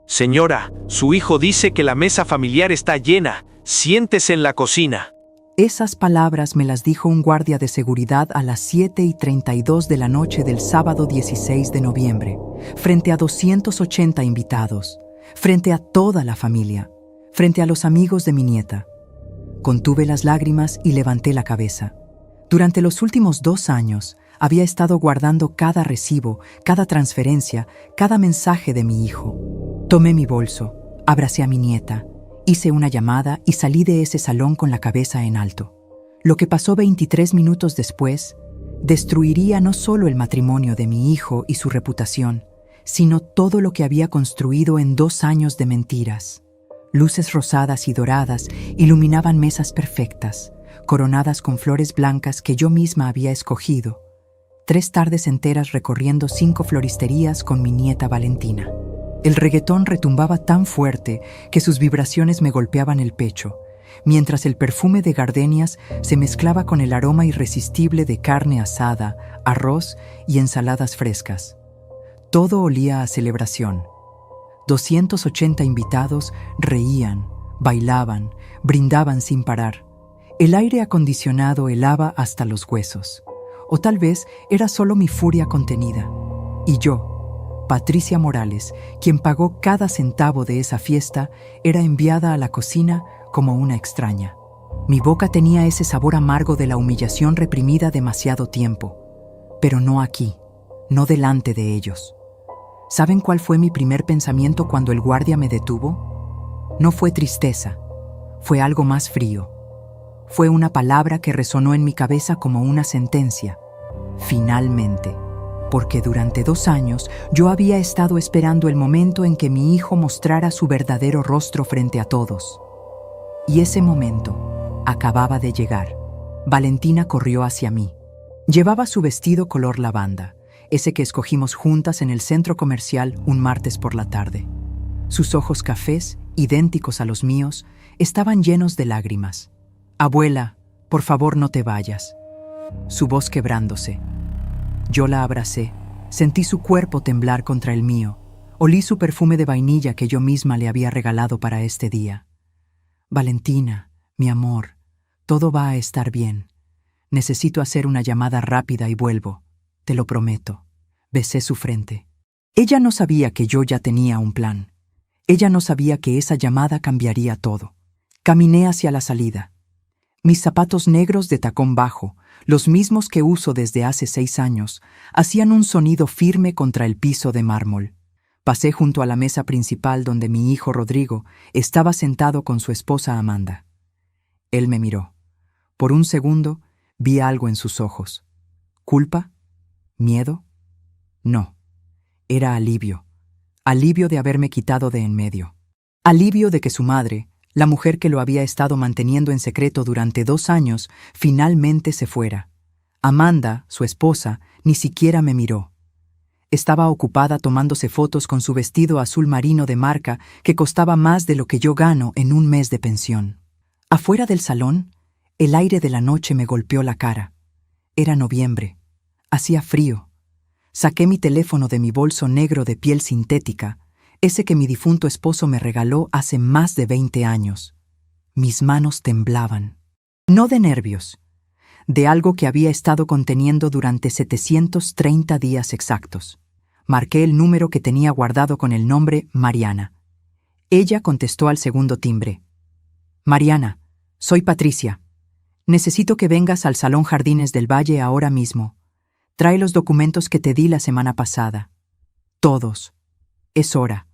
Señora, su hijo dice que la mesa familiar está llena. Siéntese en la cocina. Esas palabras me las dijo un guardia de seguridad a las 7:32 de la noche del sábado 16 de noviembre, frente a 280 invitados, frente a toda la familia, frente a los amigos de mi nieta. Contuve las lágrimas y levanté la cabeza. Durante los últimos 2 años, había estado guardando cada recibo, cada transferencia, cada mensaje de mi hijo. Tomé mi bolso, abracé a mi nieta, hice una llamada y salí de ese salón con la cabeza en alto. Lo que pasó 23 minutos después destruiría no solo el matrimonio de mi hijo y su reputación, sino todo lo que había construido en 2 años de mentiras. Luces rosadas y doradas iluminaban mesas perfectas, coronadas con flores blancas que yo misma había escogido. 3 tardes enteras recorriendo 5 floristerías con mi nieta Valentina. El reggaetón retumbaba tan fuerte que sus vibraciones me golpeaban el pecho, mientras el perfume de gardenias se mezclaba con el aroma irresistible de carne asada, arroz y ensaladas frescas. Todo olía a celebración. 280 invitados reían, bailaban, brindaban sin parar. El aire acondicionado helaba hasta los huesos. O tal vez era solo mi furia contenida. Y yo, Patricia Morales, quien pagó cada centavo de esa fiesta, era enviada a la cocina como una extraña. Mi boca tenía ese sabor amargo de la humillación reprimida demasiado tiempo. Pero no aquí, no delante de ellos. ¿Saben cuál fue mi primer pensamiento cuando el guardia me detuvo? No fue tristeza, fue algo más frío. Fue una palabra que resonó en mi cabeza como una sentencia. Finalmente. Porque durante 2 años yo había estado esperando el momento en que mi hijo mostrara su verdadero rostro frente a todos. Y ese momento acababa de llegar. Valentina corrió hacia mí. Llevaba su vestido color lavanda, ese que escogimos juntas en el centro comercial un martes por la tarde. Sus ojos cafés, idénticos a los míos, estaban llenos de lágrimas. «Abuela, por favor no te vayas». Su voz quebrándose. Yo la abracé, sentí su cuerpo temblar contra el mío, olí su perfume de vainilla que yo misma le había regalado para este día. «Valentina, mi amor, todo va a estar bien. Necesito hacer una llamada rápida y vuelvo, te lo prometo». Besé su frente. Ella no sabía que yo ya tenía un plan. Ella no sabía que esa llamada cambiaría todo. Caminé hacia la salida. Mis zapatos negros de tacón bajo, los mismos que uso desde hace 6 años, hacían un sonido firme contra el piso de mármol. Pasé junto a la mesa principal donde mi hijo Rodrigo estaba sentado con su esposa Amanda. Él me miró. Por un segundo vi algo en sus ojos. ¿Culpa? ¿Miedo? No. Era alivio. Alivio de haberme quitado de en medio. Alivio de que su madre, la mujer que lo había estado manteniendo en secreto durante 2 años, finalmente se fuera. Amanda, su esposa, ni siquiera me miró. Estaba ocupada tomándose fotos con su vestido azul marino de marca que costaba más de lo que yo gano en un mes de pensión. Afuera del salón, el aire de la noche me golpeó la cara. Era noviembre. Hacía frío. Saqué mi teléfono de mi bolso negro de piel sintética, ese que mi difunto esposo me regaló hace más de 20 años. Mis manos temblaban. No de nervios, de algo que había estado conteniendo durante 730 días exactos. Marqué el número que tenía guardado con el nombre Mariana. Ella contestó al segundo timbre. «Mariana, soy Patricia. Necesito que vengas al Salón Jardines del Valle ahora mismo. Trae los documentos que te di la semana pasada. Todos. Es hora».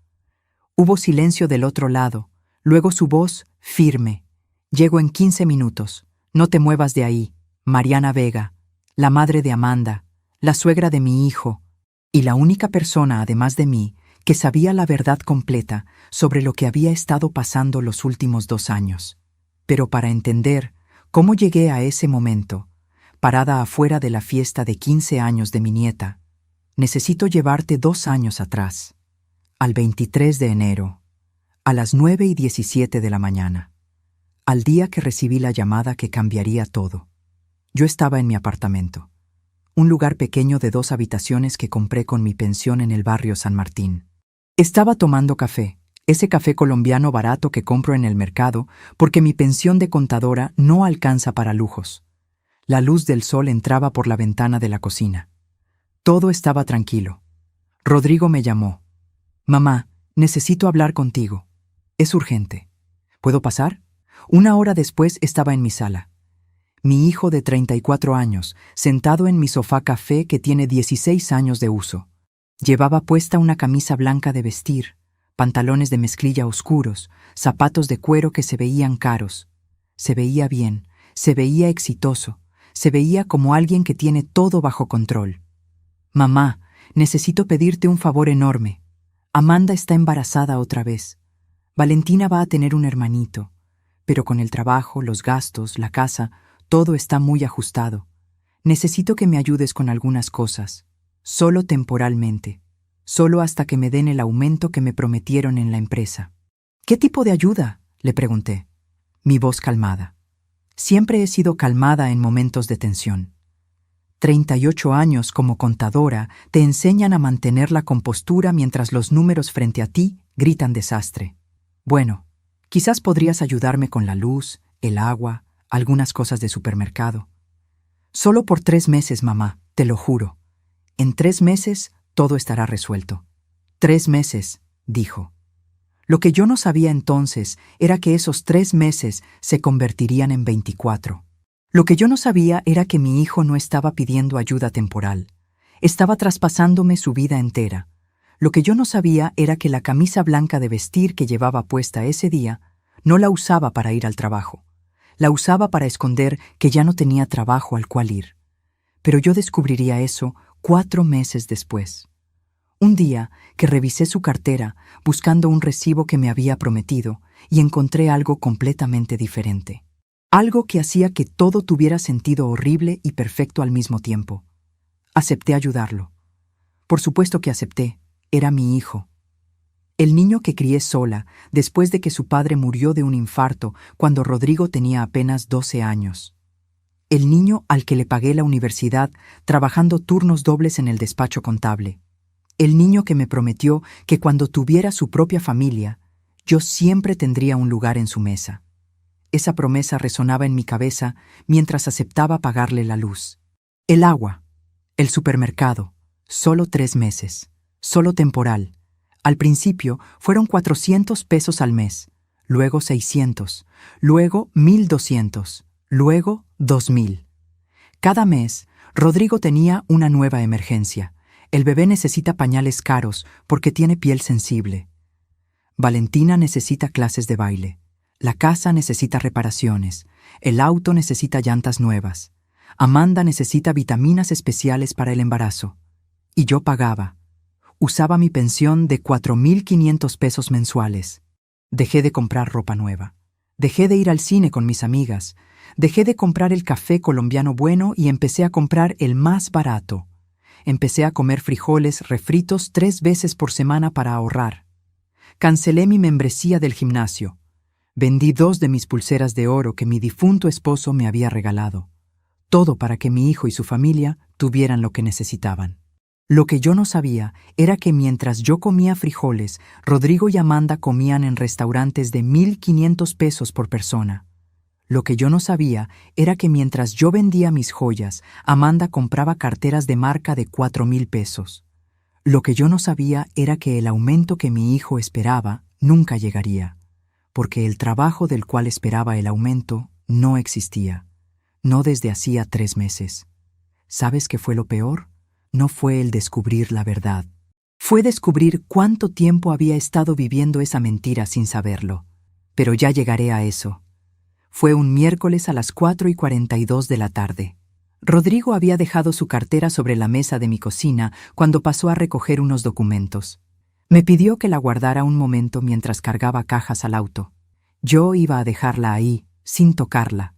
Hubo silencio del otro lado, luego su voz, firme. «Llego en 15 minutos. No te muevas de ahí. Mariana Vega, la madre de Amanda, la suegra de mi hijo, y la única persona, además de mí, que sabía la verdad completa sobre lo que había estado pasando los últimos 2 años. Pero para entender cómo llegué a ese momento, parada afuera de la fiesta de 15 años de mi nieta, necesito llevarte 2 años atrás, al 23 de enero, a las 9:17 de la mañana, al día que recibí la llamada que cambiaría todo. Yo estaba en mi apartamento, un lugar pequeño de 2 habitaciones que compré con mi pensión en el barrio San Martín. Estaba tomando café, Ese café colombiano barato que compro en el mercado porque mi pensión de contadora no alcanza para lujos. La luz del sol entraba por la ventana de la cocina. Todo estaba tranquilo. Rodrigo me llamó. Mamá, necesito hablar contigo. Es urgente. ¿Puedo pasar? Una hora después estaba en mi sala. Mi hijo de 34 años, sentado en mi sofá café que tiene 16 años de uso. Llevaba puesta una camisa blanca de vestir, pantalones de mezclilla oscuros, zapatos de cuero que se veían caros. Se veía bien, se veía exitoso, se veía como alguien que tiene todo bajo control. Mamá, necesito pedirte un favor enorme. Amanda está embarazada otra vez. Valentina va a tener un hermanito, pero con el trabajo, los gastos, la casa, todo está muy ajustado. Necesito que me ayudes con algunas cosas, solo temporalmente, solo hasta que me den el aumento que me prometieron en la empresa. ¿Qué tipo de ayuda?, le pregunté. Mi voz calmada. Siempre he sido calmada en momentos de tensión. 38 años como contadora te enseñan a mantener la compostura mientras los números frente a ti gritan desastre. Bueno, quizás podrías ayudarme con la luz, el agua, algunas cosas de supermercado. Solo por 3 meses, mamá, te lo juro. En 3 meses todo estará resuelto. 3 meses, dijo. Lo que yo no sabía entonces era que esos 3 meses se convertirían en 24. Lo que yo no sabía era que mi hijo no estaba pidiendo ayuda temporal. Estaba traspasándome su vida entera. Lo que yo no sabía era que la camisa blanca de vestir que llevaba puesta ese día no la usaba para ir al trabajo. La usaba para esconder que ya no tenía trabajo al cual ir. Pero yo descubriría eso 4 meses después. Un día que revisé su cartera buscando un recibo que me había prometido y encontré algo completamente diferente. Algo que hacía que todo tuviera sentido horrible y perfecto al mismo tiempo. Acepté ayudarlo. Por supuesto que acepté. Era mi hijo. El niño que crié sola después de que su padre murió de un infarto cuando Rodrigo tenía apenas 12 años. El niño al que le pagué la universidad trabajando turnos dobles en el despacho contable. El niño que me prometió que cuando tuviera su propia familia, yo siempre tendría un lugar en su mesa. Esa promesa resonaba en mi cabeza mientras aceptaba pagarle la luz. El agua, el supermercado, solo 3 meses, solo temporal. Al principio fueron 400 pesos al mes, luego 600, luego 1,200, luego 2,000. Cada mes, Rodrigo tenía una nueva emergencia. El bebé necesita pañales caros porque tiene piel sensible. Valentina necesita clases de baile. La casa necesita reparaciones. El auto necesita llantas nuevas. Amanda necesita vitaminas especiales para el embarazo. Y yo pagaba. Usaba mi pensión de 4,500 pesos mensuales. Dejé de comprar ropa nueva. Dejé de ir al cine con mis amigas. Dejé de comprar el café colombiano bueno y empecé a comprar el más barato. Empecé a comer frijoles refritos 3 veces por semana para ahorrar. Cancelé mi membresía del gimnasio. Vendí 2 de mis pulseras de oro que mi difunto esposo me había regalado. Todo para que mi hijo y su familia tuvieran lo que necesitaban. Lo que yo no sabía era que mientras yo comía frijoles, Rodrigo y Amanda comían en restaurantes de 1,500 pesos por persona. Lo que yo no sabía era que mientras yo vendía mis joyas, Amanda compraba carteras de marca de 4,000 pesos. Lo que yo no sabía era que el aumento que mi hijo esperaba nunca llegaría, porque el trabajo del cual esperaba el aumento no existía, no desde hacía 3 meses. ¿Sabes qué fue lo peor? No fue el descubrir la verdad. Fue descubrir cuánto tiempo había estado viviendo esa mentira sin saberlo. Pero ya llegaré a eso. Fue un miércoles a las 4:42 de la tarde. Rodrigo había dejado su cartera sobre la mesa de mi cocina cuando pasó a recoger unos documentos. Me pidió que la guardara un momento mientras cargaba cajas al auto. Yo iba a dejarla ahí, sin tocarla.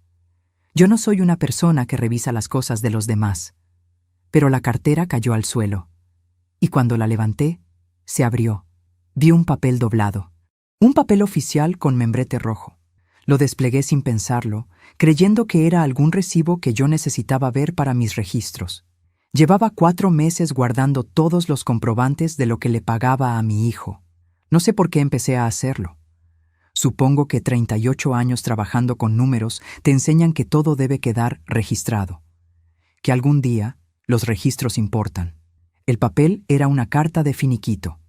Yo no soy una persona que revisa las cosas de los demás. Pero la cartera cayó al suelo. Y cuando la levanté, se abrió. Vi un papel doblado. Un papel oficial con membrete rojo. Lo desplegué sin pensarlo, creyendo que era algún recibo que yo necesitaba ver para mis registros. Llevaba 4 meses guardando todos los comprobantes de lo que le pagaba a mi hijo. No sé por qué empecé a hacerlo. Supongo que 38 años trabajando con números te enseñan que todo debe quedar registrado, que algún día los registros importan. El papel era una carta de finiquito,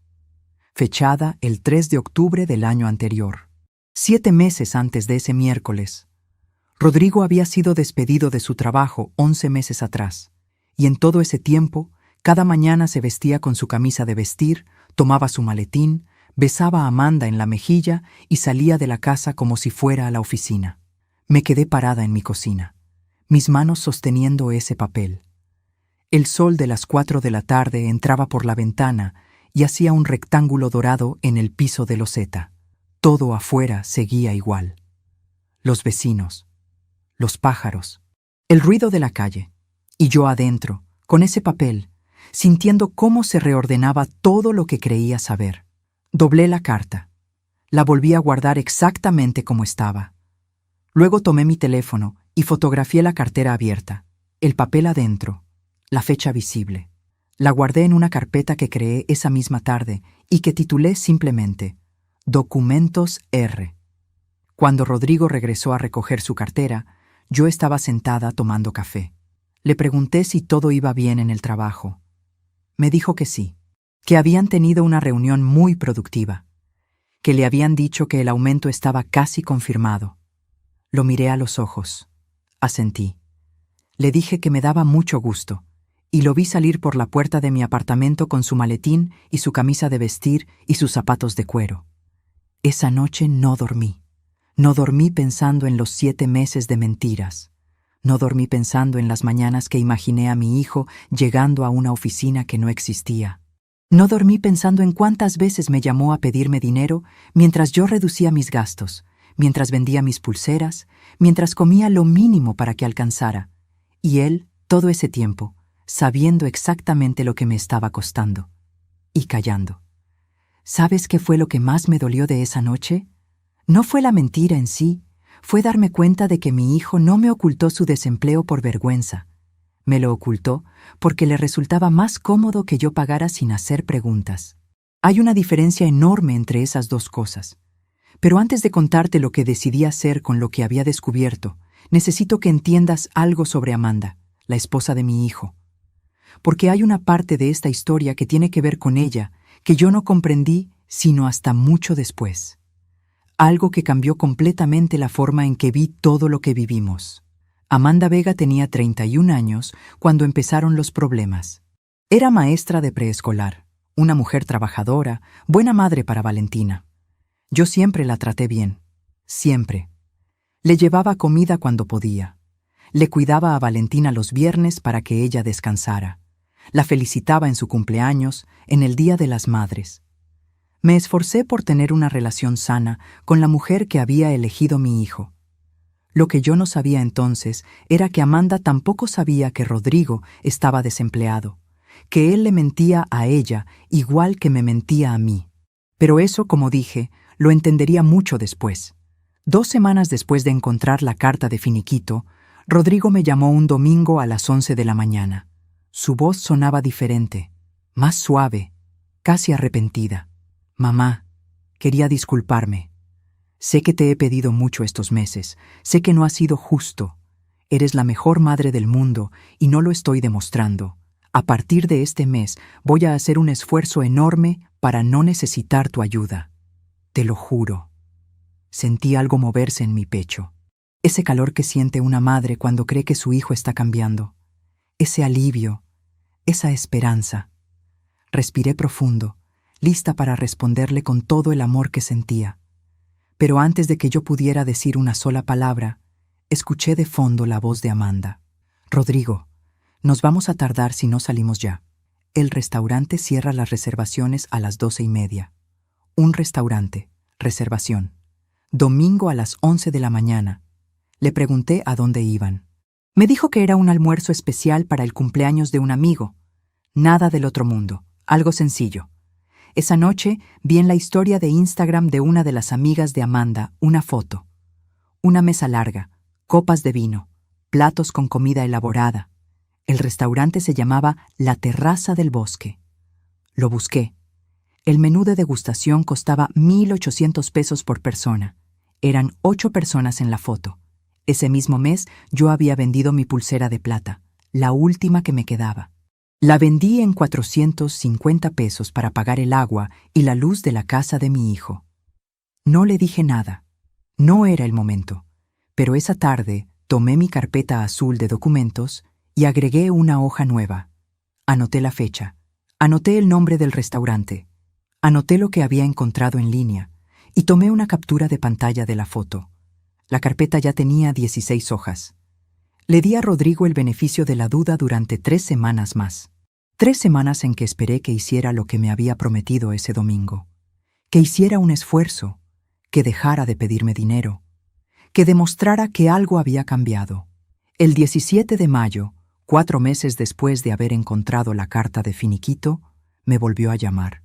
fechada el 3 de octubre del año anterior. 7 meses antes de ese miércoles, Rodrigo había sido despedido de su trabajo 11 meses atrás, y en todo ese tiempo, cada mañana se vestía con su camisa de vestir, tomaba su maletín, besaba a Amanda en la mejilla y salía de la casa como si fuera a la oficina. Me quedé parada en mi cocina, mis manos sosteniendo ese papel. El sol de las 4 de la tarde entraba por la ventana y hacía un rectángulo dorado en el piso de loseta. Todo afuera seguía igual. Los vecinos, los pájaros, el ruido de la calle, y yo adentro, con ese papel, sintiendo cómo se reordenaba todo lo que creía saber. Doblé la carta. La volví a guardar exactamente como estaba. Luego tomé mi teléfono y fotografié la cartera abierta, el papel adentro, la fecha visible. La guardé en una carpeta que creé esa misma tarde y que titulé simplemente Documentos R. Cuando Rodrigo regresó a recoger su cartera, yo estaba sentada tomando café. Le pregunté si todo iba bien en el trabajo. Me dijo que sí, que habían tenido una reunión muy productiva, que le habían dicho que el aumento estaba casi confirmado. Lo miré a los ojos. Asentí. Le dije que me daba mucho gusto, y lo vi salir por la puerta de mi apartamento con su maletín y su camisa de vestir y sus zapatos de cuero. Esa noche no dormí. No dormí pensando en los 7 meses de mentiras. No dormí pensando en las mañanas que imaginé a mi hijo llegando a una oficina que no existía. No dormí pensando en cuántas veces me llamó a pedirme dinero mientras yo reducía mis gastos, mientras vendía mis pulseras, mientras comía lo mínimo para que alcanzara. Y él, todo ese tiempo, sabiendo exactamente lo que me estaba costando. Y callando. ¿Sabes qué fue lo que más me dolió de esa noche? No fue la mentira en sí, fue darme cuenta de que mi hijo no me ocultó su desempleo por vergüenza. Me lo ocultó porque le resultaba más cómodo que yo pagara sin hacer preguntas. Hay una diferencia enorme entre esas dos cosas. Pero antes de contarte lo que decidí hacer con lo que había descubierto, necesito que entiendas algo sobre Amanda, la esposa de mi hijo. Porque hay una parte de esta historia que tiene que ver con ella, que yo no comprendí sino hasta mucho después. Algo que cambió completamente la forma en que vi todo lo que vivimos. Amanda Vega tenía 31 años cuando empezaron los problemas. Era maestra de preescolar, una mujer trabajadora, buena madre para Valentina. Yo siempre la traté bien, siempre. Le llevaba comida cuando podía. Le cuidaba a Valentina los viernes para que ella descansara. La felicitaba en su cumpleaños, en el Día de las Madres. Me esforcé por tener una relación sana con la mujer que había elegido mi hijo. Lo que yo no sabía entonces era que Amanda tampoco sabía que Rodrigo estaba desempleado, que él le mentía a ella igual que me mentía a mí. Pero eso, como dije, lo entendería mucho después. 2 semanas después de encontrar la carta de finiquito, Rodrigo me llamó un domingo a las 11 de la mañana. Su voz sonaba diferente, más suave, casi arrepentida. Mamá, quería disculparme. Sé que te he pedido mucho estos meses, sé que no ha sido justo. Eres la mejor madre del mundo y no lo estoy demostrando. A partir de este mes voy a hacer un esfuerzo enorme para no necesitar tu ayuda. Te lo juro. Sentí algo moverse en mi pecho. Ese calor que siente una madre cuando cree que su hijo está cambiando. Ese alivio, esa esperanza. Respiré profundo, lista para responderle con todo el amor que sentía. Pero antes de que yo pudiera decir una sola palabra, escuché de fondo la voz de Amanda. Rodrigo, nos vamos a tardar si no salimos ya. El restaurante cierra las reservaciones a las 12:30. Un restaurante, reservación. Domingo a las 11 de la mañana. Le pregunté a dónde iban. Me dijo que era un almuerzo especial para el cumpleaños de un amigo. Nada del otro mundo, algo sencillo. Esa noche vi en la historia de Instagram de una de las amigas de Amanda una foto. Una mesa larga, copas de vino, platos con comida elaborada. El restaurante se llamaba La Terraza del Bosque. Lo busqué. El menú de degustación costaba 1.800 pesos por persona. Eran 8 personas en la foto. Ese mismo mes yo había vendido mi pulsera de plata, la última que me quedaba. La vendí en 450 pesos para pagar el agua y la luz de la casa de mi hijo. No le dije nada. No era el momento. Pero esa tarde tomé mi carpeta azul de documentos y agregué una hoja nueva. Anoté la fecha. Anoté el nombre del restaurante. Anoté lo que había encontrado en línea y tomé una captura de pantalla de la foto. La carpeta ya tenía 16 hojas. Le di a Rodrigo el beneficio de la duda durante 3 semanas más. 3 semanas en que esperé que hiciera lo que me había prometido ese domingo. Que hiciera un esfuerzo, que dejara de pedirme dinero, que demostrara que algo había cambiado. El 17 de mayo, 4 meses después de haber encontrado la carta de finiquito, me volvió a llamar.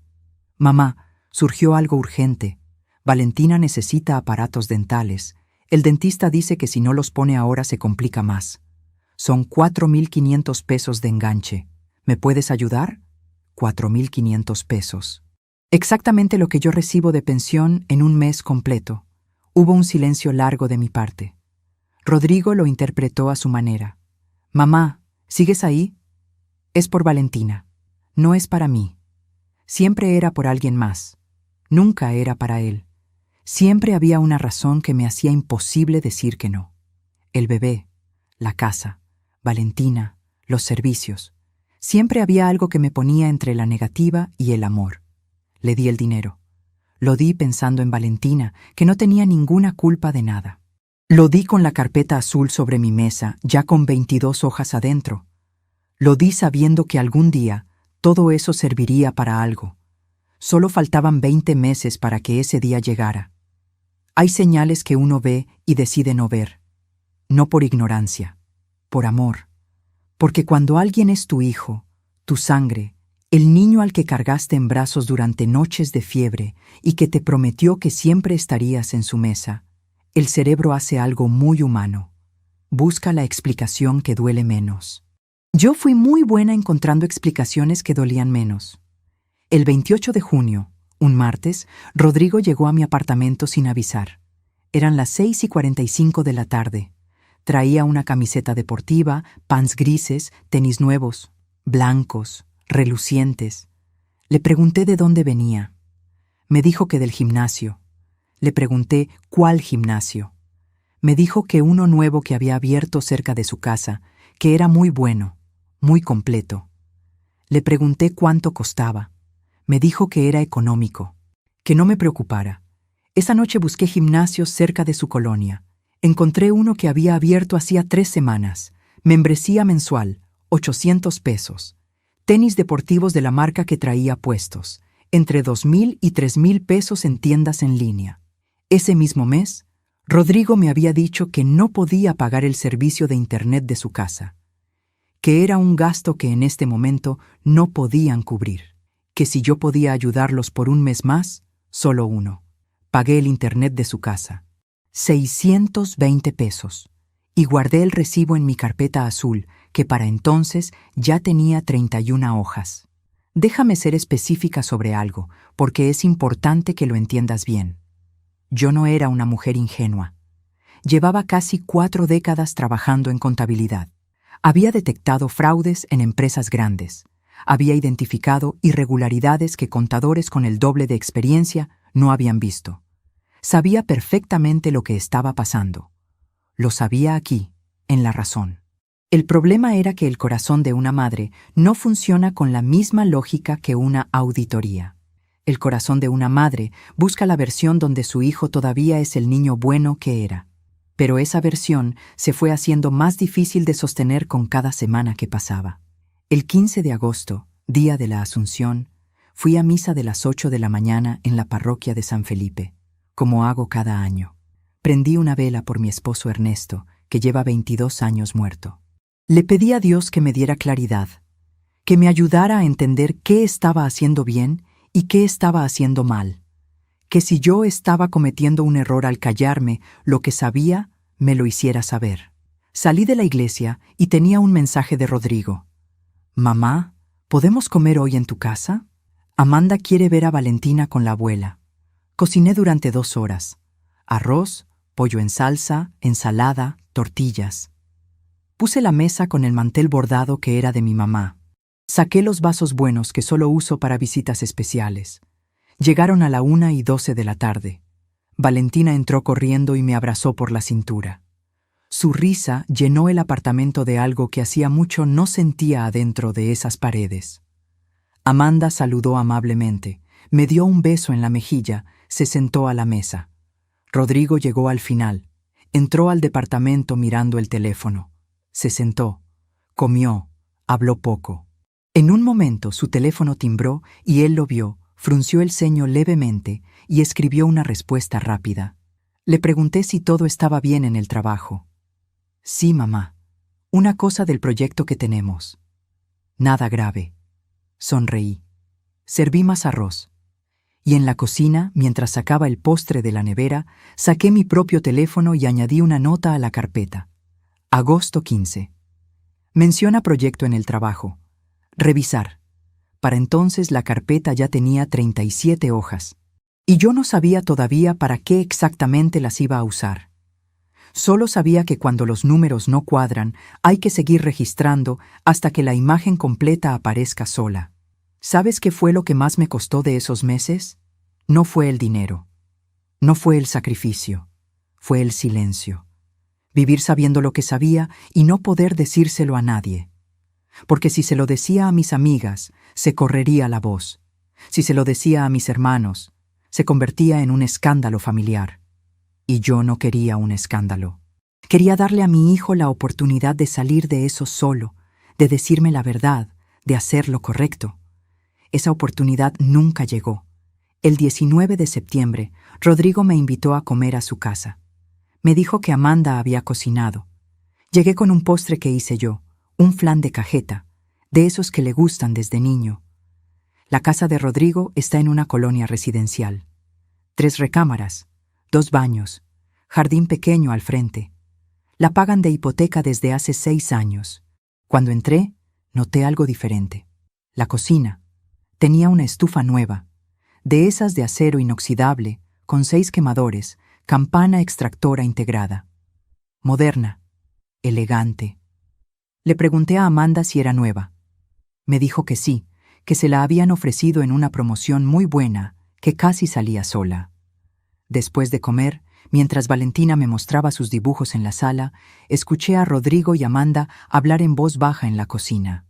Mamá, surgió algo urgente. Valentina necesita aparatos dentales. El dentista dice que si no los pone ahora se complica más. Son 4.500 pesos de enganche. ¿Me puedes ayudar? 4.500 pesos. Exactamente lo que yo recibo de pensión en un mes completo. Hubo un silencio largo de mi parte. Rodrigo lo interpretó a su manera. Mamá, ¿sigues ahí? Es por Valentina. No es para mí. Siempre era por alguien más. Nunca era para él. Siempre había una razón que me hacía imposible decir que no. El bebé, la casa, Valentina, los servicios. Siempre había algo que me ponía entre la negativa y el amor. Le di el dinero. Lo di pensando en Valentina, que no tenía ninguna culpa de nada. Lo di con la carpeta azul sobre mi mesa, ya con 22 hojas adentro. Lo di sabiendo que algún día todo eso serviría para algo. Solo faltaban 20 meses para que ese día llegara. Hay señales que uno ve y decide no ver. No por ignorancia, por amor. Porque cuando alguien es tu hijo, tu sangre, el niño al que cargaste en brazos durante noches de fiebre y que te prometió que siempre estarías en su mesa, el cerebro hace algo muy humano. Busca la explicación que duele menos. Yo fui muy buena encontrando explicaciones que dolían menos. El 28 de junio, un martes, Rodrigo llegó a mi apartamento sin avisar. Eran las 6:45 de la tarde. Traía una camiseta deportiva, pants grises, tenis nuevos, blancos, relucientes. Le pregunté de dónde venía. Me dijo que del gimnasio. Le pregunté cuál gimnasio. Me dijo que uno nuevo que había abierto cerca de su casa, que era muy bueno, muy completo. Le pregunté cuánto costaba. Me dijo que era económico, que no me preocupara. Esa noche busqué gimnasios cerca de su colonia. Encontré uno que había abierto hacía 3 semanas. Membresía mensual, 800 pesos. Tenis deportivos de la marca que traía puestos, entre 2.000 y 3.000 pesos en tiendas en línea. Ese mismo mes, Rodrigo me había dicho que no podía pagar el servicio de internet de su casa, que era un gasto que en este momento no podían cubrir, que si yo podía ayudarlos por un mes más, solo uno. Pagué el internet de su casa, 620 pesos, y guardé el recibo en mi carpeta azul, que para entonces ya tenía 31 hojas. Déjame ser específica sobre algo, porque es importante que lo entiendas bien. Yo no era una mujer ingenua. Llevaba casi 4 décadas trabajando en contabilidad. Había detectado fraudes en empresas grandes. Había identificado irregularidades que contadores con el doble de experiencia no habían visto. Sabía perfectamente lo que estaba pasando. Lo sabía aquí, en La Razón. El problema era que el corazón de una madre no funciona con la misma lógica que una auditoría. El corazón de una madre busca la versión donde su hijo todavía es el niño bueno que era. Pero esa versión se fue haciendo más difícil de sostener con cada semana que pasaba. El 15 de agosto, día de la Asunción, fui a misa de las 8 de la mañana en la parroquia de San Felipe, como hago cada año. Prendí una vela por mi esposo Ernesto, que lleva 22 años muerto. Le pedí a Dios que me diera claridad, que me ayudara a entender qué estaba haciendo bien y qué estaba haciendo mal, que si yo estaba cometiendo un error al callarme lo que sabía, me lo hiciera saber. Salí de la iglesia y tenía un mensaje de Rodrigo. «Mamá, ¿podemos comer hoy en tu casa?» Amanda quiere ver a Valentina con la abuela. Cociné durante 2 horas. Arroz, pollo en salsa, ensalada, tortillas. Puse la mesa con el mantel bordado que era de mi mamá. Saqué los vasos buenos que solo uso para visitas especiales. Llegaron a la 1:12 de la tarde. Valentina entró corriendo y me abrazó por la cintura. Su risa llenó el apartamento de algo que hacía mucho no sentía adentro de esas paredes. Amanda saludó amablemente, me dio un beso en la mejilla, se sentó a la mesa. Rodrigo llegó al final. Entró al departamento mirando el teléfono. Se sentó, comió, habló poco. En un momento su teléfono timbró y él lo vio, frunció el ceño levemente y escribió una respuesta rápida. Le pregunté si todo estaba bien en el trabajo. Sí, mamá. Una cosa del proyecto que tenemos. Nada grave. Sonreí. Serví más arroz. Y en la cocina, mientras sacaba el postre de la nevera, saqué mi propio teléfono y añadí una nota a la carpeta. Agosto 15. Menciona proyecto en el trabajo. Revisar. Para entonces la carpeta ya tenía 37 hojas. Y yo no sabía todavía para qué exactamente las iba a usar. Solo sabía que cuando los números no cuadran, hay que seguir registrando hasta que la imagen completa aparezca sola. ¿Sabes qué fue lo que más me costó de esos meses? No fue el dinero. No fue el sacrificio. Fue el silencio. Vivir sabiendo lo que sabía y no poder decírselo a nadie. Porque si se lo decía a mis amigas, se correría la voz. Si se lo decía a mis hermanos, se convertía en un escándalo familiar. Y yo no quería un escándalo. Quería darle a mi hijo la oportunidad de salir de eso solo, de decirme la verdad, de hacer lo correcto. Esa oportunidad nunca llegó. El 19 de septiembre, Rodrigo me invitó a comer a su casa. Me dijo que Amanda había cocinado. Llegué con un postre que hice yo, un flan de cajeta, de esos que le gustan desde niño. La casa de Rodrigo está en una colonia residencial. 3 recámaras, 2 baños, jardín pequeño al frente. La pagan de hipoteca desde hace 6 años. Cuando entré, noté algo diferente. La cocina. Tenía una estufa nueva, de esas de acero inoxidable, con 6 quemadores, campana extractora integrada. Moderna, elegante. Le pregunté a Amanda si era nueva. Me dijo que sí, que se la habían ofrecido en una promoción muy buena, que casi salía sola. Después de comer, mientras Valentina me mostraba sus dibujos en la sala, escuché a Rodrigo y Amanda hablar en voz baja en la cocina.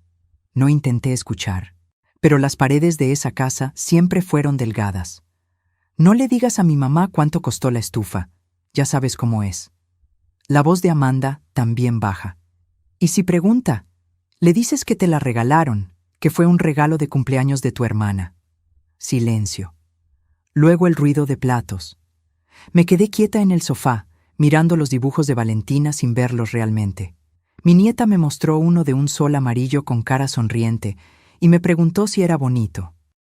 No intenté escuchar, pero las paredes de esa casa siempre fueron delgadas. No le digas a mi mamá cuánto costó la estufa, ya sabes cómo es. La voz de Amanda también baja. Y si pregunta, le dices que te la regalaron, que fue un regalo de cumpleaños de tu hermana. Silencio. Luego el ruido de platos. Me quedé quieta en el sofá, mirando los dibujos de Valentina sin verlos realmente. Mi nieta me mostró uno de un sol amarillo con cara sonriente y me preguntó si era bonito.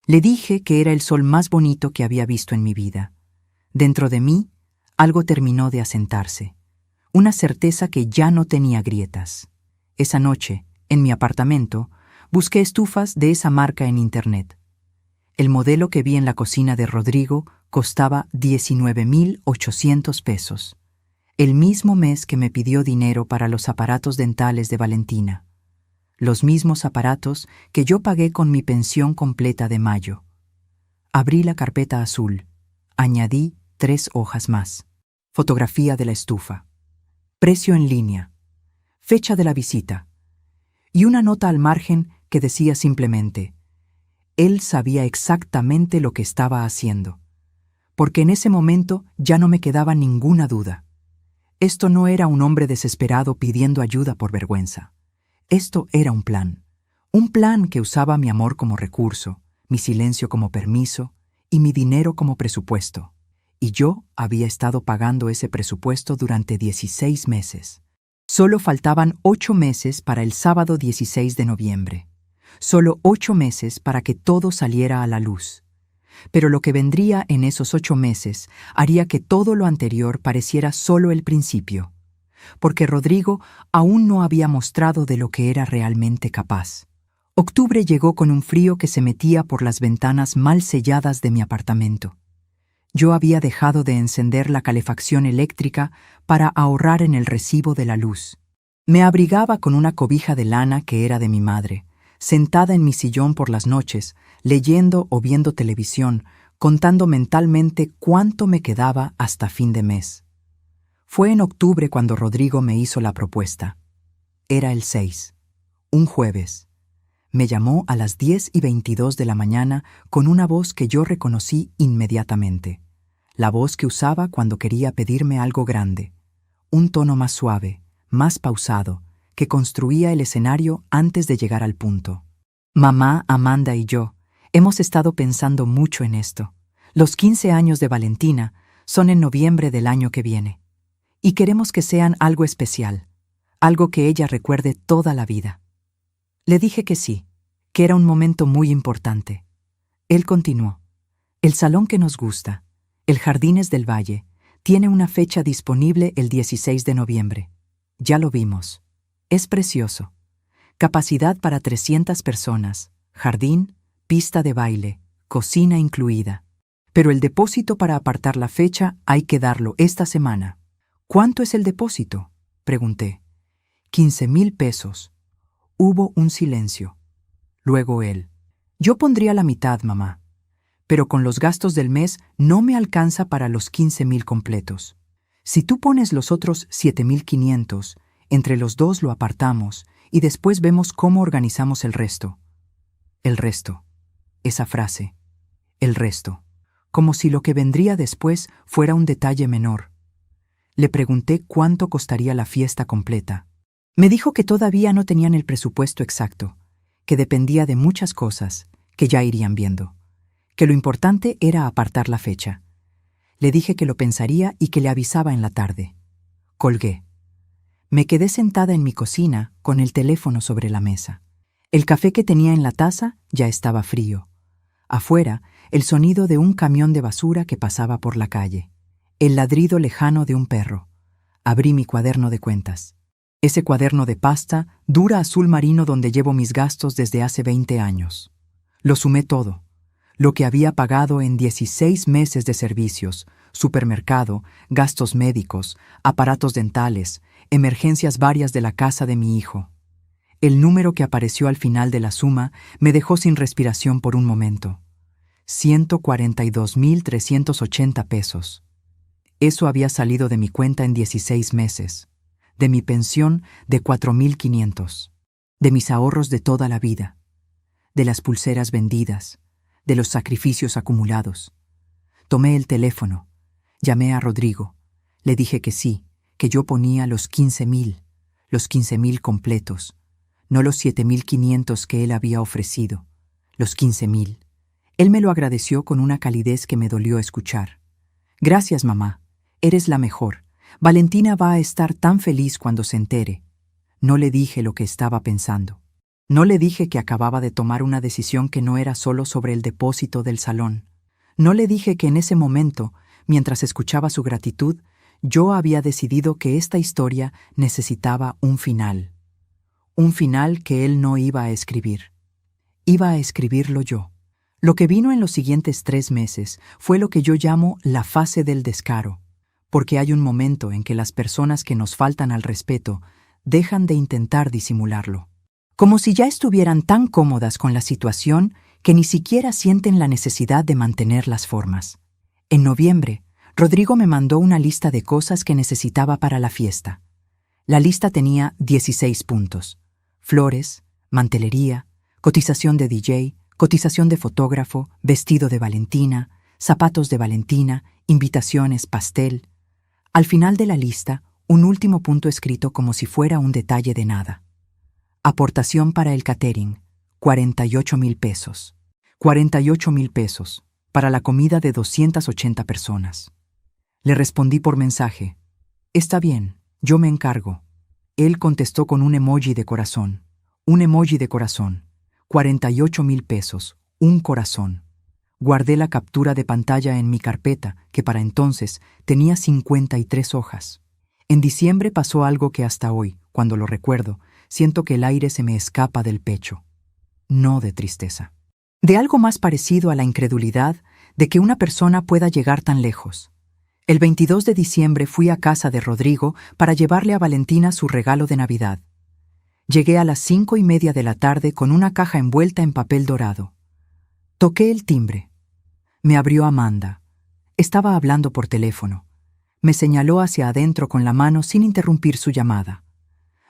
Le dije que era el sol más bonito que había visto en mi vida. Dentro de mí, algo terminó de asentarse. Una certeza que ya no tenía grietas. Esa noche, en mi apartamento, busqué estufas de esa marca en internet. El modelo que vi en la cocina de Rodrigo costaba 19,800 pesos. El mismo mes que me pidió dinero para los aparatos dentales de Valentina. Los mismos aparatos que yo pagué con mi pensión completa de mayo. Abrí la carpeta azul. Añadí 3 hojas más. Fotografía de la estufa. Precio en línea. Fecha de la visita. Y una nota al margen que decía simplemente: él sabía exactamente lo que estaba haciendo. Porque en ese momento ya no me quedaba ninguna duda. Esto no era un hombre desesperado pidiendo ayuda por vergüenza. Esto era un plan. Un plan que usaba mi amor como recurso, mi silencio como permiso y mi dinero como presupuesto. Y yo había estado pagando ese presupuesto durante 16 meses. Solo faltaban 8 meses para el sábado 16 de noviembre. Solo 8 meses para que todo saliera a la luz. Pero lo que vendría en esos 8 meses haría que todo lo anterior pareciera solo el principio. Porque Rodrigo aún no había mostrado de lo que era realmente capaz. Octubre llegó con un frío que se metía por las ventanas mal selladas de mi apartamento. Yo había dejado de encender la calefacción eléctrica para ahorrar en el recibo de la luz. Me abrigaba con una cobija de lana que era de mi madre, sentada en mi sillón por las noches, leyendo o viendo televisión, contando mentalmente cuánto me quedaba hasta fin de mes. Fue en octubre cuando Rodrigo me hizo la propuesta. Era el 6, un jueves. Me llamó a las 10:22 de la mañana con una voz que yo reconocí inmediatamente. La voz que usaba cuando quería pedirme algo grande. Un tono más suave, más pausado, que construía el escenario antes de llegar al punto. Mamá, Amanda y yo hemos estado pensando mucho en esto. Los 15 años de Valentina son en noviembre del año que viene. Y queremos que sean algo especial, algo que ella recuerde toda la vida. Le dije que sí, que era un momento muy importante. Él continuó. El salón que nos gusta, el Jardines del Valle, tiene una fecha disponible el 16 de noviembre. Ya lo vimos. Es precioso. Capacidad para 300 personas, jardín, pista de baile, cocina incluida. Pero el depósito para apartar la fecha hay que darlo esta semana. ¿Cuánto es el depósito?, pregunté. 15,000 pesos. Hubo un silencio. Luego él. Yo pondría la mitad, mamá, pero con los gastos del mes no me alcanza para los 15,000 completos. Si tú pones los otros 7,500, entre los dos lo apartamos y después vemos cómo organizamos el resto. El resto. Esa frase. El resto. Como si lo que vendría después fuera un detalle menor. Le pregunté cuánto costaría la fiesta completa. Me dijo que todavía no tenían el presupuesto exacto, que dependía de muchas cosas, que ya irían viendo, que lo importante era apartar la fecha. Le dije que lo pensaría y que le avisaba en la tarde. Colgué. Me quedé sentada en mi cocina con el teléfono sobre la mesa. El café que tenía en la taza ya estaba frío. Afuera, el sonido de un camión de basura que pasaba por la calle. El ladrido lejano de un perro. Abrí mi cuaderno de cuentas. Ese cuaderno de pasta, dura azul marino donde llevo mis gastos desde hace 20 años. Lo sumé todo. Lo que había pagado en 16 meses de servicios, supermercado, gastos médicos, aparatos dentales, emergencias varias de la casa de mi hijo. El número que apareció al final de la suma me dejó sin respiración por un momento. 142,380 pesos. Eso había salido de mi cuenta en 16 meses, de mi pensión de 4,500, de mis ahorros de toda la vida, de las pulseras vendidas, de los sacrificios acumulados. Tomé el teléfono, llamé a Rodrigo, le dije que sí, que yo ponía los 15,000 completos, no los 7,500 que él había ofrecido, los 15,000. Él me lo agradeció con una calidez que me dolió escuchar. Gracias, mamá. Eres la mejor. Valentina va a estar tan feliz cuando se entere. No le dije lo que estaba pensando. No le dije que acababa de tomar una decisión que no era solo sobre el depósito del salón. No le dije que en ese momento, mientras escuchaba su gratitud, yo había decidido que esta historia necesitaba un final. Un final que él no iba a escribir. Iba a escribirlo yo. Lo que vino en los siguientes 3 meses fue lo que yo llamo la fase del descaro, porque hay un momento en que las personas que nos faltan al respeto dejan de intentar disimularlo. Como si ya estuvieran tan cómodas con la situación que ni siquiera sienten la necesidad de mantener las formas. En noviembre, Rodrigo me mandó una lista de cosas que necesitaba para la fiesta. La lista tenía 16 puntos. Flores, mantelería, cotización de DJ, cotización de fotógrafo, vestido de Valentina, zapatos de Valentina, invitaciones, pastel. Al final de la lista, un último punto escrito como si fuera un detalle de nada. Aportación para el catering, 48,000 pesos. 48,000 pesos, para la comida de 280 personas. Le respondí por mensaje. Está bien, yo me encargo. Él contestó con un emoji de corazón. Un emoji de corazón. 48,000 pesos, un corazón. Guardé la captura de pantalla en mi carpeta, que para entonces tenía 53 hojas. En diciembre pasó algo que hasta hoy, cuando lo recuerdo, siento que el aire se me escapa del pecho. no de tristeza. De algo más parecido a la incredulidad de que una persona pueda llegar tan lejos. El 22 de diciembre fui a casa de Rodrigo para llevarle a Valentina su regalo de Navidad. Llegué a las 5:30 de la tarde con una caja envuelta en papel dorado. Toqué el timbre. Me abrió Amanda. Estaba hablando por teléfono. Me señaló hacia adentro con la mano sin interrumpir su llamada.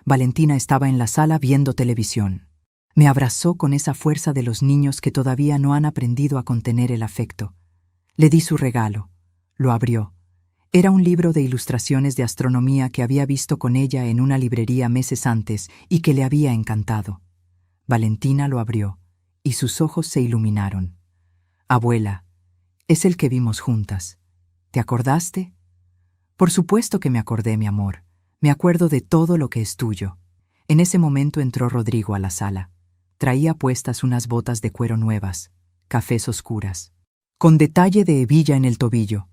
Valentina estaba en la sala viendo televisión. Me abrazó con esa fuerza de los niños que todavía no han aprendido a contener el afecto. Le di su regalo. Lo abrió. Era un libro de ilustraciones de astronomía que había visto con ella en una librería meses antes y que le había encantado. Valentina lo abrió y sus ojos se iluminaron. «Abuela, es el que vimos juntas. ¿Te acordaste?» «Por supuesto que me acordé, mi amor. Me acuerdo de todo lo que es tuyo». En ese momento entró Rodrigo a la sala. Traía puestas unas botas de cuero nuevas, cafés oscuras, con detalle de hebilla en el tobillo.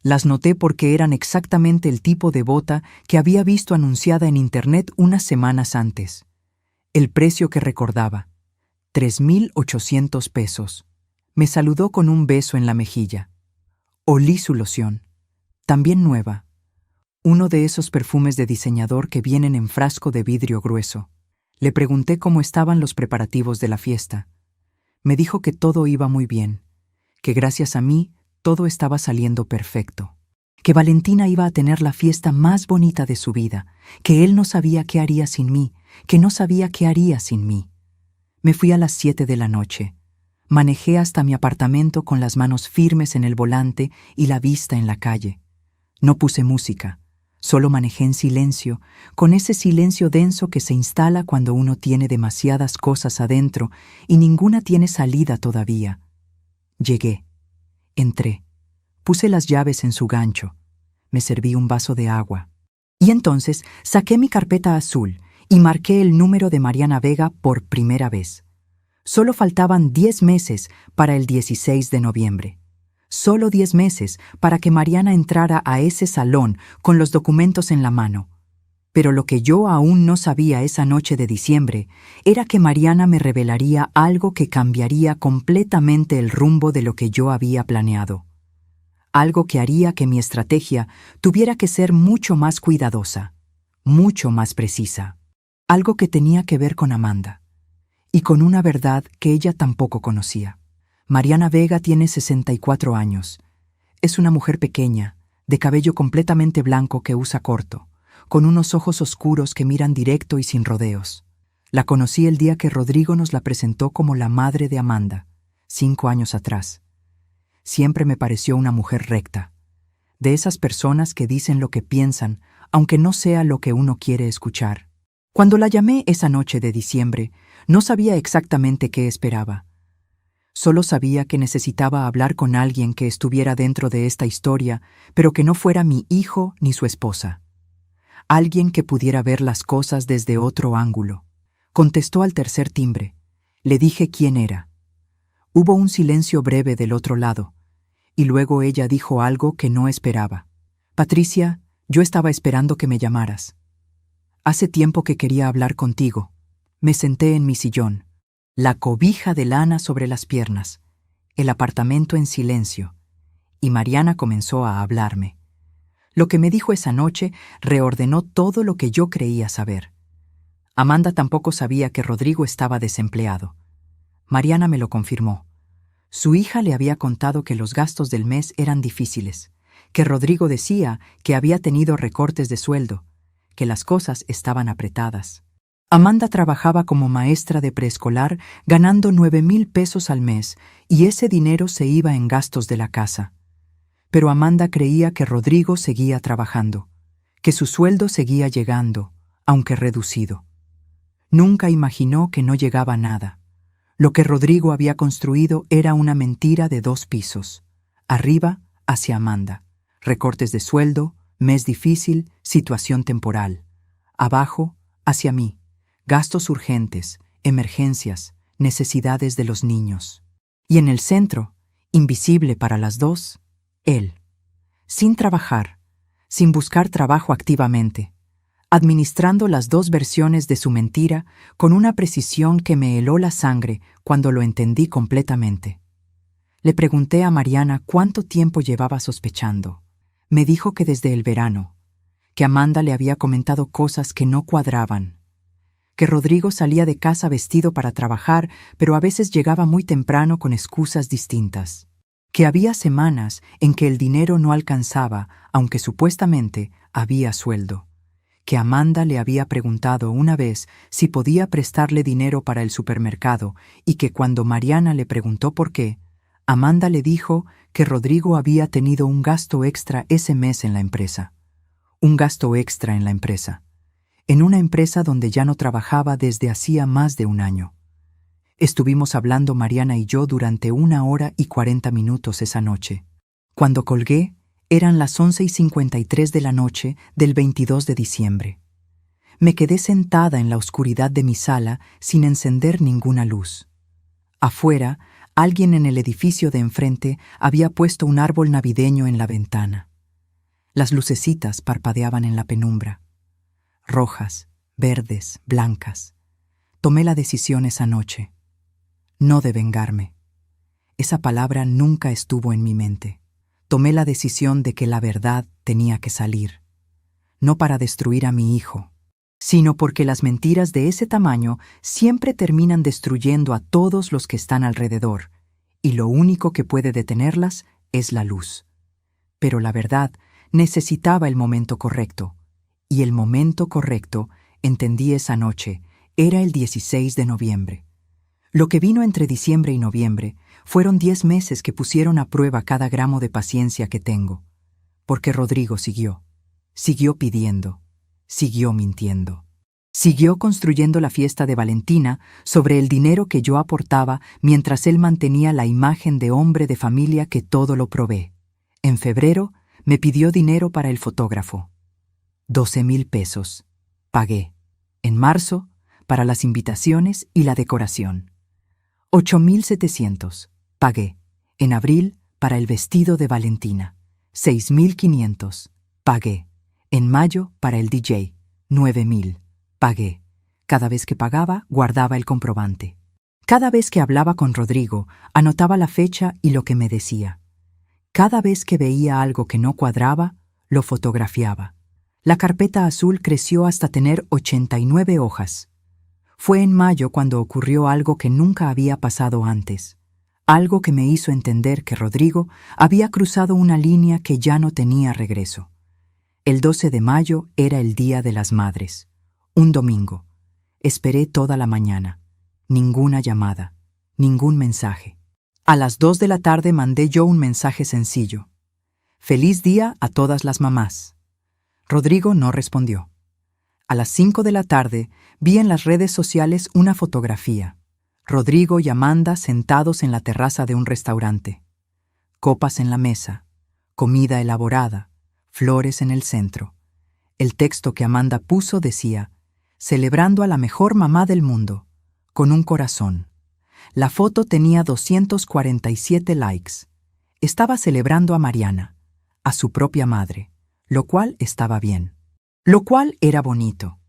Las noté porque eran exactamente el tipo de bota que había visto anunciada en internet unas semanas antes. El precio que recordaba, 3,800 pesos. Me saludó con un beso en la mejilla. Olí su loción, también nueva. Uno de esos perfumes de diseñador que vienen en frasco de vidrio grueso. Le pregunté cómo estaban los preparativos de la fiesta. Me dijo que todo iba muy bien, que gracias a mí todo estaba saliendo perfecto, que Valentina iba a tener la fiesta más bonita de su vida, que él no sabía qué haría sin mí, que no sabía qué haría sin mí. Me fui a las 7 de la noche. Manejé hasta mi apartamento con las manos firmes en el volante y la vista en la calle. No puse música. Solo manejé en silencio, con ese silencio denso que se instala cuando uno tiene demasiadas cosas adentro y ninguna tiene salida todavía. Llegué. Entré. Puse las llaves en su gancho. Me serví un vaso de agua. Y entonces saqué mi carpeta azul y marqué el número de Mariana Vega por primera vez. Solo faltaban 10 meses para el 16 de noviembre. Solo 10 meses para que Mariana entrara a ese salón con los documentos en la mano. Pero lo que yo aún no sabía esa noche de diciembre era que Mariana me revelaría algo que cambiaría completamente el rumbo de lo que yo había planeado. Algo que haría que mi estrategia tuviera que ser mucho más cuidadosa, mucho más precisa. Algo que tenía que ver con Amanda. Y con una verdad que ella tampoco conocía. Mariana Vega tiene 64 años. Es una mujer pequeña, de cabello completamente blanco que usa corto, con unos ojos oscuros que miran directo y sin rodeos. La conocí el día que Rodrigo nos la presentó como la madre de Amanda, 5 años atrás. Siempre me pareció una mujer recta, de esas personas que dicen lo que piensan, aunque no sea lo que uno quiere escuchar. Cuando la llamé esa noche de diciembre, no sabía exactamente qué esperaba. Solo sabía que necesitaba hablar con alguien que estuviera dentro de esta historia, pero que no fuera mi hijo ni su esposa. Alguien que pudiera ver las cosas desde otro ángulo. Contestó al tercer timbre. Le dije quién era. Hubo un silencio breve del otro lado, y luego ella dijo algo que no esperaba. Patricia, yo estaba esperando que me llamaras. Hace tiempo que quería hablar contigo. Me senté en mi sillón. La cobija de lana sobre las piernas, el apartamento en silencio, y Mariana comenzó a hablarme. Lo que me dijo esa noche reordenó todo lo que yo creía saber. Amanda tampoco sabía que Rodrigo estaba desempleado. Mariana me lo confirmó. Su hija le había contado que los gastos del mes eran difíciles, que Rodrigo decía que había tenido recortes de sueldo, que las cosas estaban apretadas. Amanda trabajaba como maestra de preescolar ganando 9,000 pesos al mes y ese dinero se iba en gastos de la casa. Pero Amanda creía que Rodrigo seguía trabajando, que su sueldo seguía llegando, aunque reducido. Nunca imaginó que no llegaba nada. Lo que Rodrigo había construido era una mentira de 2 pisos. Arriba, hacia Amanda. Recortes de sueldo, mes difícil, situación temporal. Abajo, hacia mí. Gastos urgentes, emergencias, necesidades de los niños. Y en el centro, invisible para las dos, él. Sin trabajar, sin buscar trabajo activamente. administrando las dos versiones de su mentira con una precisión que me heló la sangre cuando lo entendí completamente. Le pregunté a Mariana cuánto tiempo llevaba sospechando. Me dijo que desde el verano, que Amanda le había comentado cosas que no cuadraban, que Rodrigo salía de casa vestido para trabajar, pero a veces llegaba muy temprano con excusas distintas, que había semanas en que el dinero no alcanzaba, aunque supuestamente había sueldo, que Amanda le había preguntado una vez si podía prestarle dinero para el supermercado y que cuando Mariana le preguntó por qué, Amanda le dijo que Rodrigo había tenido un gasto extra ese mes en la empresa. Un gasto extra en la empresa. En una empresa donde ya no trabajaba desde hacía más de un año. Estuvimos hablando Mariana y yo durante 1 hora y 40 minutos esa noche. Cuando colgué, eran las 11:53 de la noche del 22 de diciembre. Me quedé sentada en la oscuridad de mi sala sin encender ninguna luz. Afuera, alguien en el edificio de enfrente había puesto un árbol navideño en la ventana. Las lucecitas parpadeaban en la penumbra. Rojas, verdes, blancas. Tomé la decisión esa noche. No de vengarme. Esa palabra nunca estuvo en mi mente. Tomé la decisión de que la verdad tenía que salir. No para destruir a mi hijo, sino porque las mentiras de ese tamaño siempre terminan destruyendo a todos los que están alrededor, y lo único que puede detenerlas es la luz. Pero la verdad necesitaba el momento correcto, y el momento correcto, entendí esa noche, era el 16 de noviembre. Lo que vino entre diciembre y noviembre fueron 10 meses que pusieron a prueba cada gramo de paciencia que tengo, porque Rodrigo siguió pidiendo, siguió mintiendo. Siguió construyendo la fiesta de Valentina sobre el dinero que yo aportaba mientras él mantenía la imagen de hombre de familia que todo lo provee. En febrero me pidió dinero para el fotógrafo. 12,000 pesos. Pagué. En marzo, para las invitaciones y la decoración. 8,700. Pagué. En abril, para el vestido de Valentina. 6,500. Pagué. En mayo, para el DJ. 9,000. Pagué. Cada vez que pagaba, guardaba el comprobante. Cada vez que hablaba con Rodrigo, anotaba la fecha y lo que me decía. Cada vez que veía algo que no cuadraba, lo fotografiaba. La carpeta azul creció hasta tener 89 hojas. Fue en mayo cuando ocurrió algo que nunca había pasado antes. Algo que me hizo entender que Rodrigo había cruzado una línea que ya no tenía regreso. El 12 de mayo era el Día de las Madres. Un domingo. Esperé toda la mañana. Ninguna llamada. Ningún mensaje. A las 2 de la tarde mandé yo un mensaje sencillo. Feliz día a todas las mamás. Rodrigo no respondió. A las 5 de la tarde vi en las redes sociales una fotografía. Rodrigo y Amanda sentados en la terraza de un restaurante. Copas en la mesa. Comida elaborada. Flores en el centro. El texto que Amanda puso decía: celebrando a la mejor mamá del mundo, con un corazón. La foto tenía 247 likes. Estaba celebrando a Mariana, a su propia madre, lo cual estaba bien. Lo cual era bonito.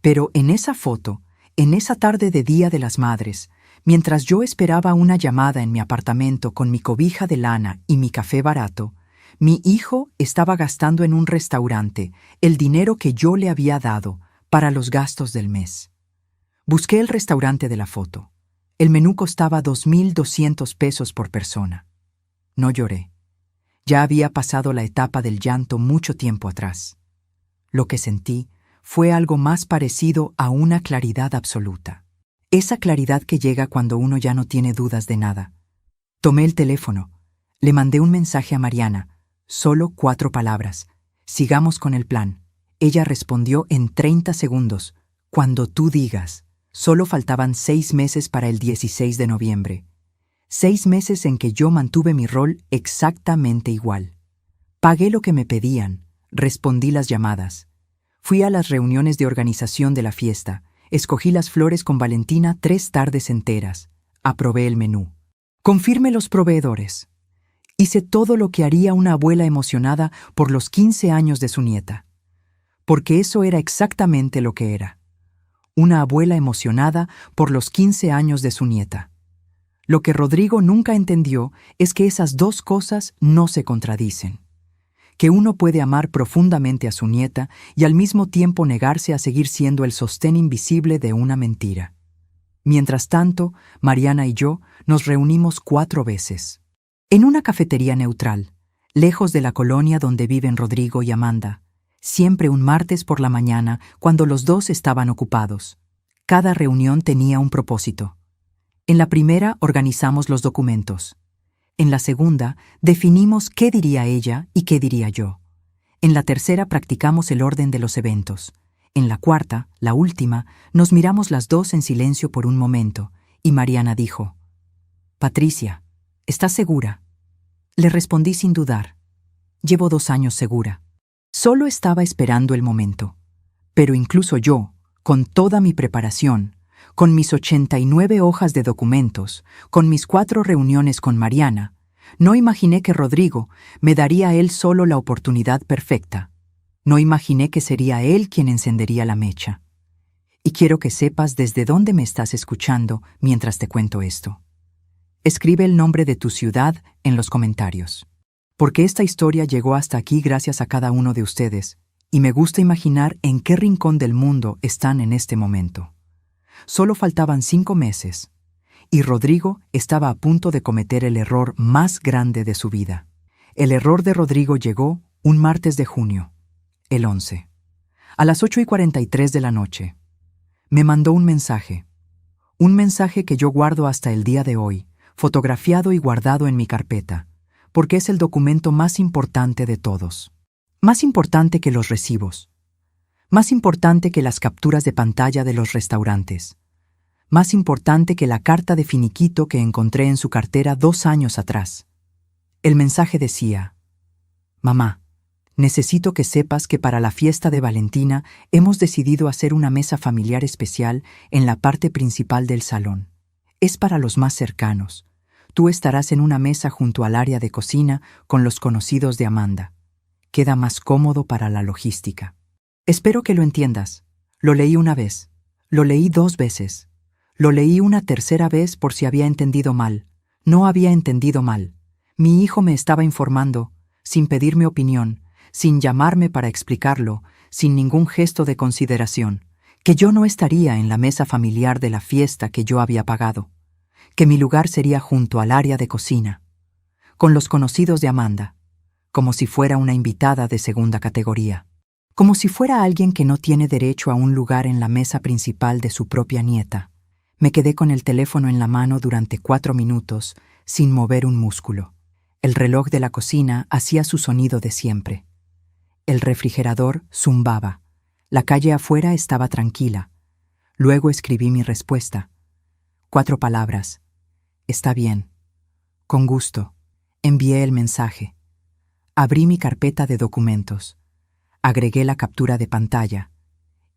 Pero en esa foto, en esa tarde de Día de las Madres, mientras yo esperaba una llamada en mi apartamento con mi cobija de lana y mi café barato, mi hijo estaba gastando en un restaurante el dinero que yo le había dado para los gastos del mes. Busqué el restaurante de la foto. El menú costaba 2,200 pesos por persona. No lloré. Ya había pasado la etapa del llanto mucho tiempo atrás. Lo que sentí fue algo más parecido a una claridad absoluta. Esa claridad que llega cuando uno ya no tiene dudas de nada. Tomé el teléfono. Le mandé un mensaje a Mariana. Solo 4 palabras. Sigamos con el plan. Ella respondió en 30 segundos. Cuando tú digas. Solo faltaban 6 meses para el 16 de noviembre. 6 meses en que yo mantuve mi rol exactamente igual. Pagué lo que me pedían. Respondí las llamadas. Fui a las reuniones de organización de la fiesta. Escogí las flores con Valentina 3 tardes enteras. Aprobé el menú. Confirmé los proveedores. Hice todo lo que haría una abuela emocionada por los 15 años de su nieta. porque eso era exactamente lo que era. Una abuela emocionada por los 15 años de su nieta. Lo que Rodrigo nunca entendió es que esas dos cosas no se contradicen. Que uno puede amar profundamente a su nieta y al mismo tiempo negarse a seguir siendo el sostén invisible de una mentira. Mientras tanto, Mariana y yo nos reunimos 4 veces. En una cafetería neutral, lejos de la colonia donde viven Rodrigo y Amanda, siempre un martes por la mañana cuando los dos estaban ocupados. Cada reunión tenía un propósito. En la primera organizamos los documentos. En la segunda definimos qué diría ella y qué diría yo. En la tercera practicamos el orden de los eventos. En la cuarta, la última, nos miramos las dos en silencio por un momento y Mariana dijo: «Patricia, ¿estás segura?». Le respondí sin dudar: «Llevo 2 años segura». Solo estaba esperando el momento. Pero incluso yo, con toda mi preparación, con mis 89 hojas de documentos, con mis 4 reuniones con Mariana, no imaginé que Rodrigo me daría a él solo la oportunidad perfecta. No imaginé que sería él quien encendería la mecha. Y quiero que sepas desde dónde me estás escuchando mientras te cuento esto. Escribe el nombre de tu ciudad en los comentarios. Porque esta historia llegó hasta aquí gracias a cada uno de ustedes, y me gusta imaginar en qué rincón del mundo están en este momento. Solo faltaban 5 meses, y Rodrigo estaba a punto de cometer el error más grande de su vida. El error de Rodrigo llegó un martes de junio, el 11. A las 8:43 de la noche. Me mandó un mensaje que yo guardo hasta el día de hoy, fotografiado y guardado en mi carpeta, porque es el documento más importante de todos. Más importante que los recibos. Más importante que las capturas de pantalla de los restaurantes. Más importante que la carta de finiquito que encontré en su cartera 2 años atrás. El mensaje decía: «Mamá, necesito que sepas que para la fiesta de Valentina hemos decidido hacer una mesa familiar especial en la parte principal del salón. Es para los más cercanos. Tú estarás en una mesa junto al área de cocina con los conocidos de Amanda. Queda más cómodo para la logística. Espero que lo entiendas. Lo leí una vez. Lo leí 2 veces. Lo leí una tercera vez por si había entendido mal. No había entendido mal. Mi hijo me estaba informando, sin pedirme opinión, sin llamarme para explicarlo, sin ningún gesto de consideración, que yo no estaría en la mesa familiar de la fiesta que yo había pagado, que mi lugar sería junto al área de cocina, con los conocidos de Amanda, como si fuera una invitada de segunda categoría, como si fuera alguien que no tiene derecho a un lugar en la mesa principal de su propia nieta. Me quedé con el teléfono en la mano durante 4 minutos, sin mover un músculo. El reloj de la cocina hacía su sonido de siempre. El refrigerador zumbaba. La calle afuera estaba tranquila. Luego escribí mi respuesta. 4 palabras. Está bien. Con gusto. Envié el mensaje. Abrí mi carpeta de documentos. Agregué la captura de pantalla.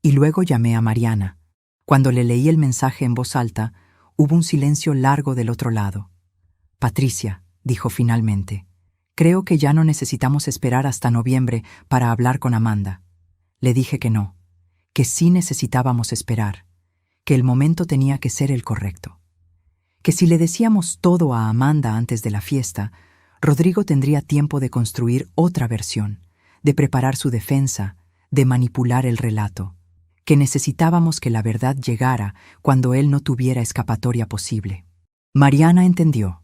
Y luego llamé a Mariana. Cuando le leí el mensaje en voz alta, hubo un silencio largo del otro lado. «Patricia», dijo finalmente, «creo que ya no necesitamos esperar hasta noviembre para hablar con Amanda». Le dije que no, que sí necesitábamos esperar, que el momento tenía que ser el correcto. Que si le decíamos todo a Amanda antes de la fiesta, Rodrigo tendría tiempo de construir otra versión, de preparar su defensa, de manipular el relato. Que necesitábamos que la verdad llegara cuando él no tuviera escapatoria posible. Mariana entendió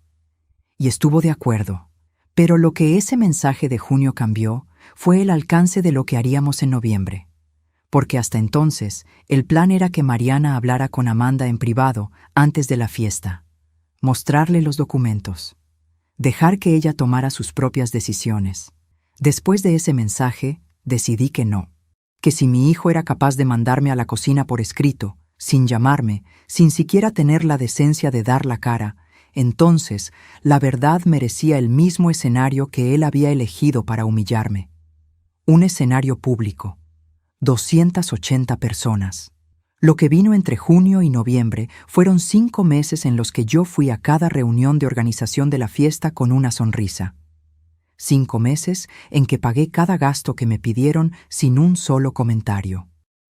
y estuvo de acuerdo, pero lo que ese mensaje de junio cambió fue el alcance de lo que haríamos en noviembre, porque hasta entonces el plan era que Mariana hablara con Amanda en privado antes de la fiesta, mostrarle los documentos, dejar que ella tomara sus propias decisiones. Después de ese mensaje, decidí que no. Que si mi hijo era capaz de mandarme a la cocina por escrito, sin llamarme, sin siquiera tener la decencia de dar la cara, entonces la verdad merecía el mismo escenario que él había elegido para humillarme. Un escenario público. 280 personas. Lo que vino entre junio y noviembre fueron 5 meses en los que yo fui a cada reunión de organización de la fiesta con una sonrisa. 5 meses en que pagué cada gasto que me pidieron sin un solo comentario.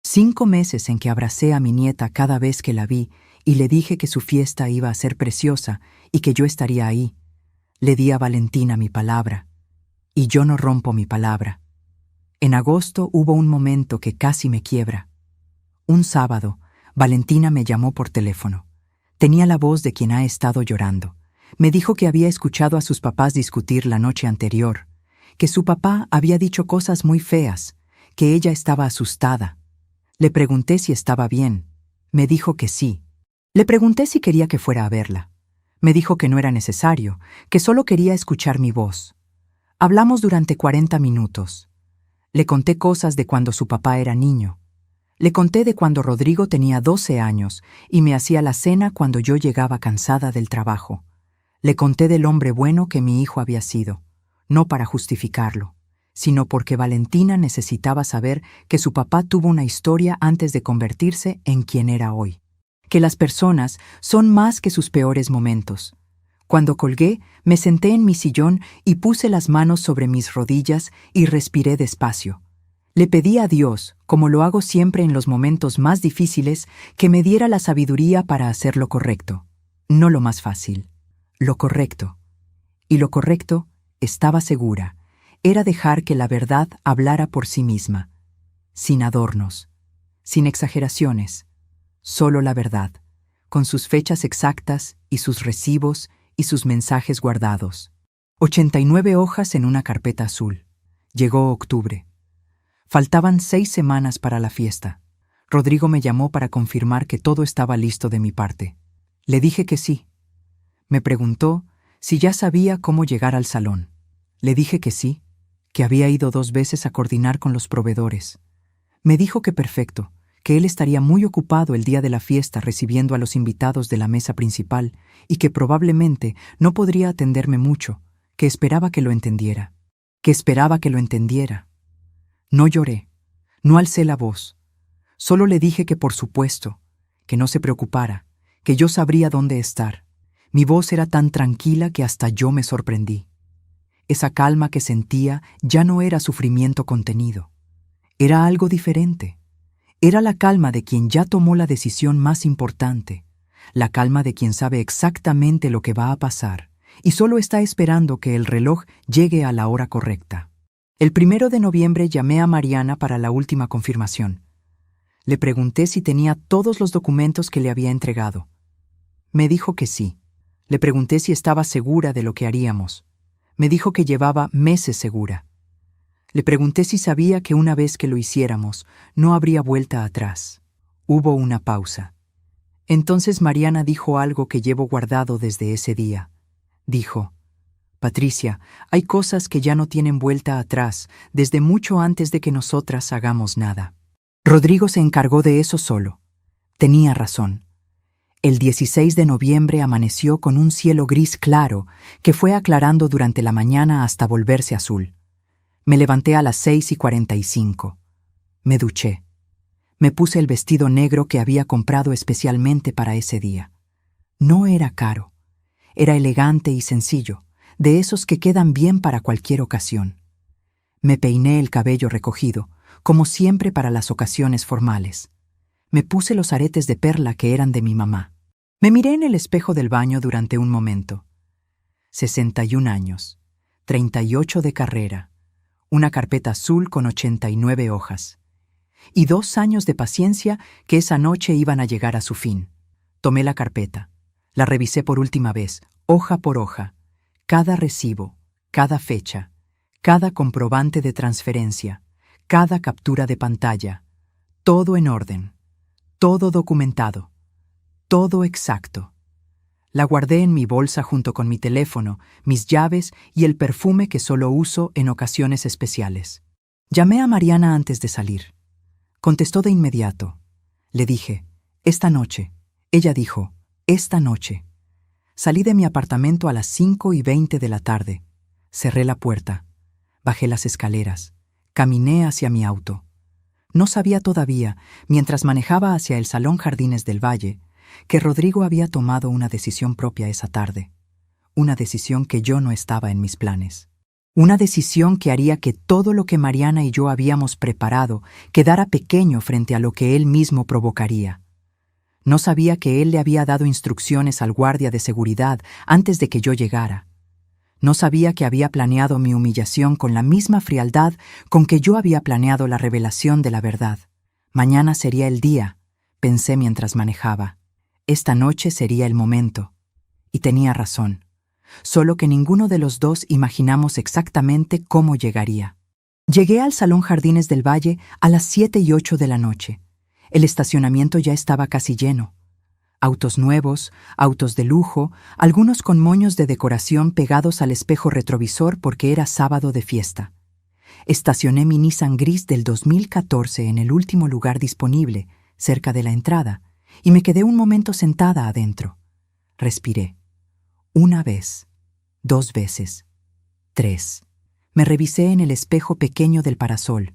5 meses en que abracé a mi nieta cada vez que la vi y le dije que su fiesta iba a ser preciosa y que yo estaría ahí. Le di a Valentina mi palabra, y yo no rompo mi palabra. En agosto hubo un momento que casi me quiebra. Un sábado, Valentina me llamó por teléfono. Tenía la voz de quien ha estado llorando. Me dijo que había escuchado a sus papás discutir la noche anterior, que su papá había dicho cosas muy feas, que ella estaba asustada. Le pregunté si estaba bien. Me dijo que sí. Le pregunté si quería que fuera a verla. Me dijo que no era necesario, que solo quería escuchar mi voz. Hablamos durante 40 minutos. Le conté cosas de cuando su papá era niño. Le conté de cuando Rodrigo tenía 12 años y me hacía la cena cuando yo llegaba cansada del trabajo. Le conté del hombre bueno que mi hijo había sido, no para justificarlo, sino porque Valentina necesitaba saber que su papá tuvo una historia antes de convertirse en quien era hoy. Que las personas son más que sus peores momentos. Cuando colgué, me senté en mi sillón y puse las manos sobre mis rodillas y respiré despacio. Le pedí a Dios, como lo hago siempre en los momentos más difíciles, que me diera la sabiduría para hacer lo correcto. No lo más fácil, lo correcto. Y lo correcto, estaba segura, era dejar que la verdad hablara por sí misma, sin adornos, sin exageraciones, solo la verdad, con sus fechas exactas y sus recibos y sus mensajes guardados. 89 hojas en una carpeta azul. Llegó octubre. Faltaban 6 semanas para la fiesta. Rodrigo me llamó para confirmar que todo estaba listo de mi parte. Le dije que sí. Me preguntó si ya sabía cómo llegar al salón. Le dije que sí, que había ido 2 veces a coordinar con los proveedores. Me dijo que perfecto, que él estaría muy ocupado el día de la fiesta recibiendo a los invitados de la mesa principal y que probablemente no podría atenderme mucho, que esperaba que lo entendiera. No lloré, no alcé la voz. Solo le dije que por supuesto, que no se preocupara, que yo sabría dónde estar. Mi voz era tan tranquila que hasta yo me sorprendí. Esa calma que sentía ya no era sufrimiento contenido. Era algo diferente. Era la calma de quien ya tomó la decisión más importante, la calma de quien sabe exactamente lo que va a pasar y solo está esperando que el reloj llegue a la hora correcta. El 1 de noviembre llamé a Mariana para la última confirmación. Le pregunté si tenía todos los documentos que le había entregado. Me dijo que sí. Le pregunté si estaba segura de lo que haríamos. Me dijo que llevaba meses segura. Le pregunté si sabía que una vez que lo hiciéramos, no habría vuelta atrás. Hubo una pausa. Entonces Mariana dijo algo que llevo guardado desde ese día. Dijo: Patricia, hay cosas que ya no tienen vuelta atrás desde mucho antes de que nosotras hagamos nada. Rodrigo se encargó de eso solo. Tenía razón. El 16 de noviembre amaneció con un cielo gris claro que fue aclarando durante la mañana hasta volverse azul. Me levanté a las 6:45. Me duché. Me puse el vestido negro que había comprado especialmente para ese día. No era caro. Era elegante y sencillo, de esos que quedan bien para cualquier ocasión. Me peiné el cabello recogido, como siempre para las ocasiones formales. Me puse los aretes de perla que eran de mi mamá. Me miré en el espejo del baño durante un momento. 61 años, 38 de carrera, una carpeta azul con 89 hojas. Y 2 años de paciencia que esa noche iban a llegar a su fin. Tomé la carpeta, la revisé por última vez, hoja por hoja. Cada recibo, cada fecha, cada comprobante de transferencia, cada captura de pantalla, todo en orden, todo documentado, todo exacto. La guardé en mi bolsa junto con mi teléfono, mis llaves y el perfume que solo uso en ocasiones especiales. Llamé a Mariana antes de salir. Contestó de inmediato. Le dije: esta noche. Ella dijo: esta noche. Salí de mi apartamento a las 5:20 de la tarde. Cerré la puerta. Bajé las escaleras. Caminé hacia mi auto. No sabía todavía, mientras manejaba hacia el Salón Jardines del Valle, que Rodrigo había tomado una decisión propia esa tarde. Una decisión que yo no estaba en mis planes. Una decisión que haría que todo lo que Mariana y yo habíamos preparado quedara pequeño frente a lo que él mismo provocaría. No sabía que él le había dado instrucciones al guardia de seguridad antes de que yo llegara. No sabía que había planeado mi humillación con la misma frialdad con que yo había planeado la revelación de la verdad. Mañana sería el día, pensé mientras manejaba. Esta noche sería el momento. Y tenía razón. Solo que ninguno de los dos imaginamos exactamente cómo llegaría. Llegué al Salón Jardines del Valle a las 7:08 de la noche. El estacionamiento ya estaba casi lleno. Autos nuevos, autos de lujo, algunos con moños de decoración pegados al espejo retrovisor porque era sábado de fiesta. Estacioné mi Nissan gris del 2014 en el último lugar disponible, cerca de la entrada, y me quedé un momento sentada adentro. Respiré. Una vez, 2 veces, 3. Me revisé en el espejo pequeño del parasol,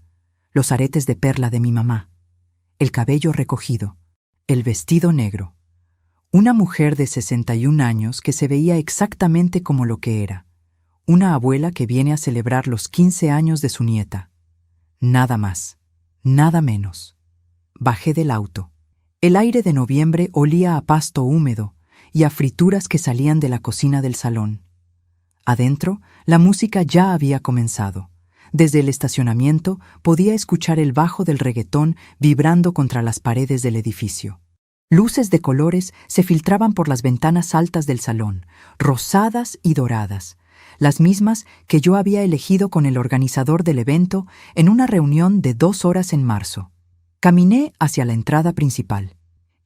los aretes de perla de mi mamá, el cabello recogido, el vestido negro. Una mujer de 61 años que se veía exactamente como lo que era. Una abuela que viene a celebrar los 15 años de su nieta. Nada más, nada menos. Bajé del auto. El aire de noviembre olía a pasto húmedo y a frituras que salían de la cocina del salón. Adentro, la música ya había comenzado. Desde el estacionamiento podía escuchar el bajo del reggaetón vibrando contra las paredes del edificio. Luces de colores se filtraban por las ventanas altas del salón, rosadas y doradas, las mismas que yo había elegido con el organizador del evento en una reunión de 2 horas en marzo. Caminé hacia la entrada principal.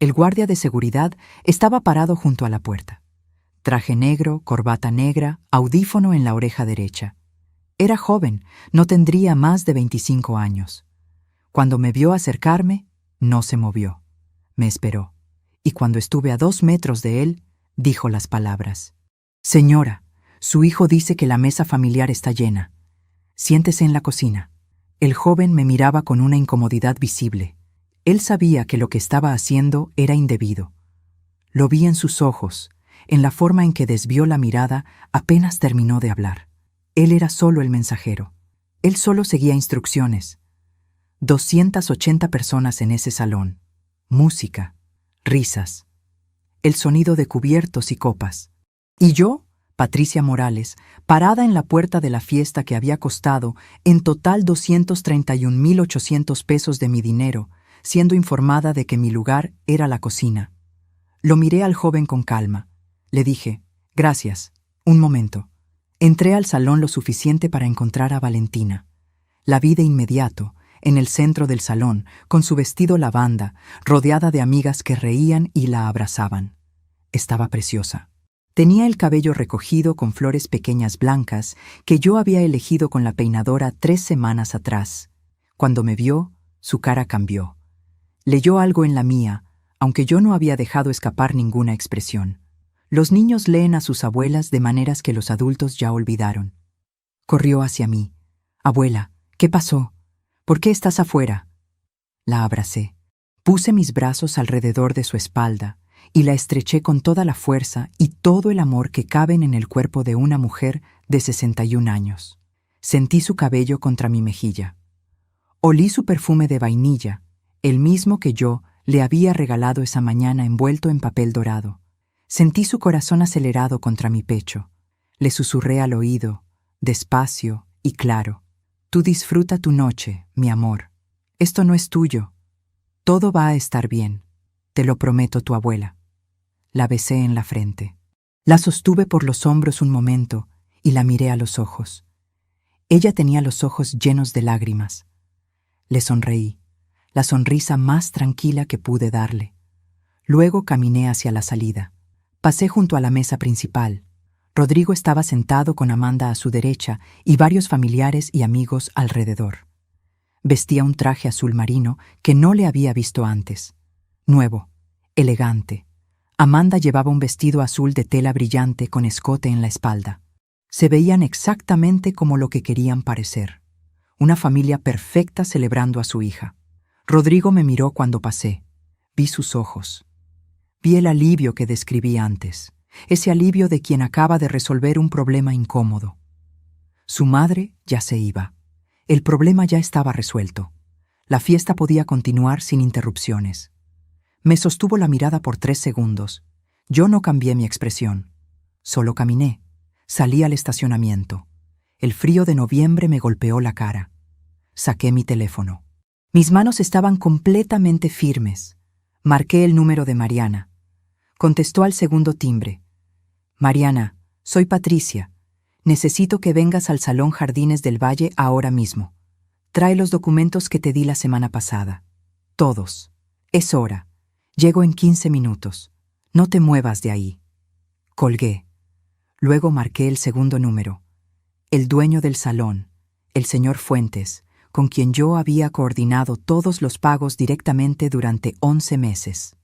El guardia de seguridad estaba parado junto a la puerta. Traje negro, corbata negra, audífono en la oreja derecha. Era joven, no tendría más de 25 años. Cuando me vio acercarme, no se movió. Me esperó, y cuando estuve a 2 metros de él, dijo las palabras: «Señora, su hijo dice que la mesa familiar está llena. Siéntese en la cocina». El joven me miraba con una incomodidad visible. Él sabía que lo que estaba haciendo era indebido. Lo vi en sus ojos, en la forma en que desvió la mirada apenas terminó de hablar. Él era solo el mensajero. Él solo seguía instrucciones. 280 personas en ese salón. Música, risas, el sonido de cubiertos y copas. Y yo, Patricia Morales, parada en la puerta de la fiesta que había costado en total 231,800 pesos de mi dinero, siendo informada de que mi lugar era la cocina. Lo miré al joven con calma. Le dije: «Gracias, un momento». Entré al salón lo suficiente para encontrar a Valentina. La vi de inmediato, en el centro del salón, con su vestido lavanda, rodeada de amigas que reían y la abrazaban. Estaba preciosa. Tenía el cabello recogido con flores pequeñas blancas que yo había elegido con la peinadora 3 semanas atrás. Cuando me vio, su cara cambió. Leyó algo en la mía, aunque yo no había dejado escapar ninguna expresión. Los niños leen a sus abuelas de maneras que los adultos ya olvidaron. Corrió hacia mí. «Abuela, ¿qué pasó? ¿Por qué estás afuera?» La abracé. Puse mis brazos alrededor de su espalda y la estreché con toda la fuerza y todo el amor que caben en el cuerpo de una mujer de 61 años. Sentí su cabello contra mi mejilla. Olí su perfume de vainilla, el mismo que yo le había regalado esa mañana envuelto en papel dorado. Sentí su corazón acelerado contra mi pecho. Le susurré al oído, despacio y claro: «Tú disfruta tu noche, mi amor. Esto no es tuyo. Todo va a estar bien. Te lo prometo, tu abuela». La besé en la frente. La sostuve por los hombros un momento y la miré a los ojos. Ella tenía los ojos llenos de lágrimas. Le sonreí, la sonrisa más tranquila que pude darle. Luego caminé hacia la salida. Pasé junto a la mesa principal. Rodrigo estaba sentado con Amanda a su derecha y varios familiares y amigos alrededor. Vestía un traje azul marino que no le había visto antes. Nuevo, elegante. Amanda llevaba un vestido azul de tela brillante con escote en la espalda. Se veían exactamente como lo que querían parecer. Una familia perfecta celebrando a su hija. Rodrigo me miró cuando pasé. Vi sus ojos. Vi el alivio que describí antes, ese alivio de quien acaba de resolver un problema incómodo. Su madre ya se iba. El problema ya estaba resuelto. La fiesta podía continuar sin interrupciones. Me sostuvo la mirada por 3 segundos. Yo no cambié mi expresión. Solo caminé. Salí al estacionamiento. El frío de noviembre me golpeó la cara. Saqué mi teléfono. Mis manos estaban completamente firmes. Marqué el número de Mariana. Contestó al segundo timbre. Mariana, soy Patricia. Necesito que vengas al Salón Jardines del Valle ahora mismo. Trae los documentos que te di la semana pasada. Todos. Es hora. Llego en 15 minutos. No te muevas de ahí. Colgué. Luego marqué el segundo número. El dueño del salón, el señor Fuentes, con quien yo había coordinado todos los pagos directamente durante 11 meses.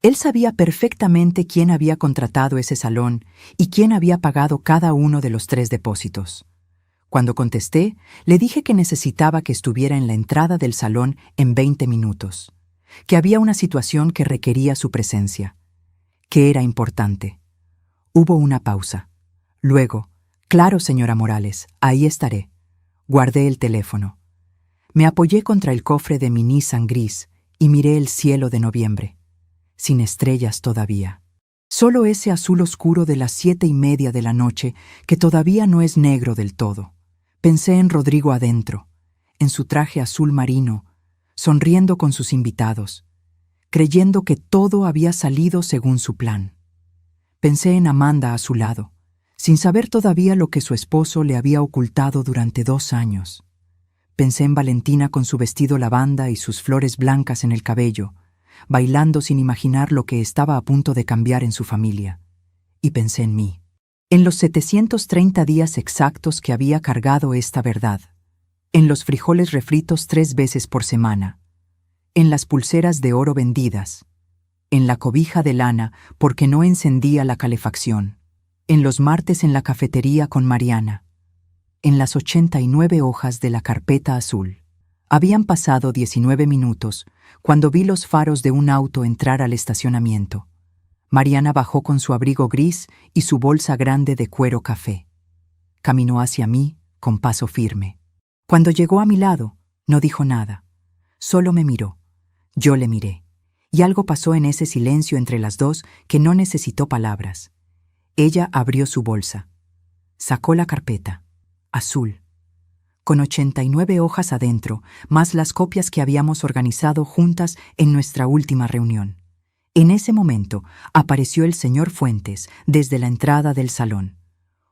Él sabía perfectamente quién había contratado ese salón y quién había pagado cada uno de los 3 depósitos. Cuando contesté, le dije que necesitaba que estuviera en la entrada del salón en 20 minutos, que había una situación que requería su presencia, que era importante. Hubo una pausa. Luego, claro, señora Morales, ahí estaré. Guardé el teléfono. Me apoyé contra el cofre de mi Nissan gris y miré el cielo de noviembre, sin estrellas todavía. Solo ese azul oscuro de las 7:30 de la noche que todavía no es negro del todo. Pensé en Rodrigo adentro, en su traje azul marino, sonriendo con sus invitados, creyendo que todo había salido según su plan. Pensé en Amanda a su lado, sin saber todavía lo que su esposo le había ocultado durante 2 años. Pensé en Valentina con su vestido lavanda y sus flores blancas en el cabello, bailando sin imaginar lo que estaba a punto de cambiar en su familia. Y pensé en mí, en los 730 días exactos que había cargado esta verdad, en los frijoles refritos 3 veces por semana, en las pulseras de oro vendidas, en la cobija de lana porque no encendía la calefacción, en los martes en la cafetería con Mariana, en las 89 hojas de la carpeta azul. Habían pasado 19 minutos cuando vi los faros de un auto entrar al estacionamiento. Mariana bajó con su abrigo gris y su bolsa grande de cuero café. Caminó hacia mí con paso firme. Cuando llegó a mi lado, no dijo nada. Solo me miró. Yo le miré. Y algo pasó en ese silencio entre las dos que no necesitó palabras. Ella abrió su bolsa. Sacó la carpeta. Azul. Con 89 hojas adentro, más las copias que habíamos organizado juntas en nuestra última reunión. En ese momento apareció el señor Fuentes desde la entrada del salón.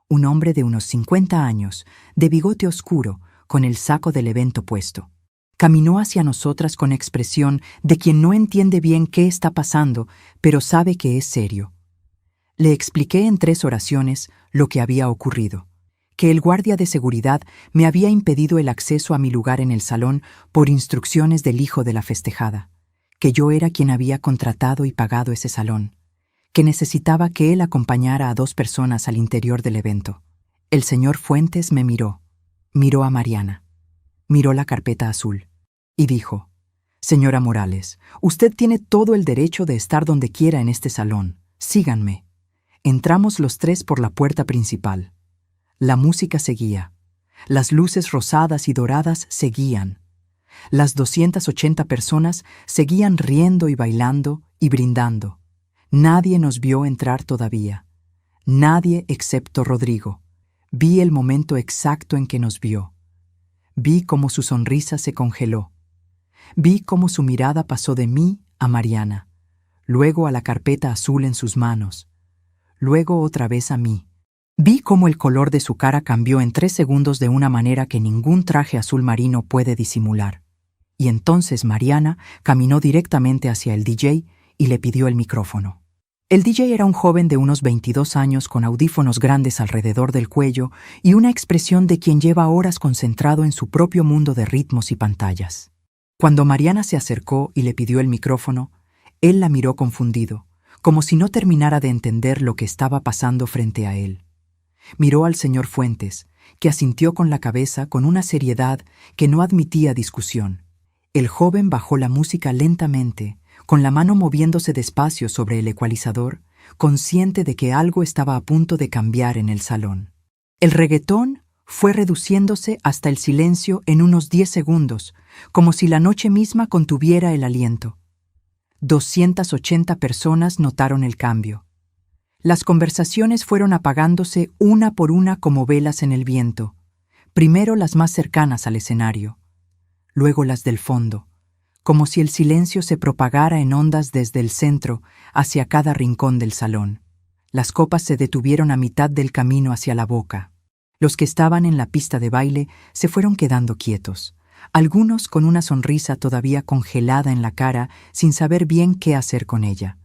Un hombre de unos 50 años, de bigote oscuro, con el saco del evento puesto. Caminó hacia nosotras con expresión de quien no entiende bien qué está pasando, pero sabe que es serio. Le expliqué en 3 oraciones lo que había ocurrido. Que el guardia de seguridad me había impedido el acceso a mi lugar en el salón por instrucciones del hijo de la festejada, que yo era quien había contratado y pagado ese salón, que necesitaba que él acompañara a 2 personas al interior del evento. El señor Fuentes me miró a Mariana, miró la carpeta azul y dijo: «Señora Morales, usted tiene todo el derecho de estar donde quiera en este salón. Síganme». Entramos los 3 por la puerta principal. La música seguía. Las luces rosadas y doradas seguían. Las 280 personas seguían riendo y bailando y brindando. Nadie nos vio entrar todavía. Nadie excepto Rodrigo. Vi el momento exacto en que nos vio. Vi cómo su sonrisa se congeló. Vi cómo su mirada pasó de mí a Mariana, luego a la carpeta azul en sus manos, luego otra vez a mí. Vi cómo el color de su cara cambió en 3 segundos de una manera que ningún traje azul marino puede disimular. Y entonces Mariana caminó directamente hacia el DJ y le pidió el micrófono. El DJ era un joven de unos 22 años con audífonos grandes alrededor del cuello y una expresión de quien lleva horas concentrado en su propio mundo de ritmos y pantallas. Cuando Mariana se acercó y le pidió el micrófono, él la miró confundido, como si no terminara de entender lo que estaba pasando frente a él. Miró al señor Fuentes, que asintió con la cabeza con una seriedad que no admitía discusión. El joven bajó la música lentamente, con la mano moviéndose despacio sobre el ecualizador, consciente de que algo estaba a punto de cambiar en el salón. El reggaetón fue reduciéndose hasta el silencio en unos 10 segundos, como si la noche misma contuviera el aliento. 280 personas notaron el cambio. Las conversaciones fueron apagándose una por una como velas en el viento. Primero las más cercanas al escenario, luego las del fondo, como si el silencio se propagara en ondas desde el centro hacia cada rincón del salón. Las copas se detuvieron a mitad del camino hacia la boca. Los que estaban en la pista de baile se fueron quedando quietos, algunos con una sonrisa todavía congelada en la cara sin saber bien qué hacer con ella.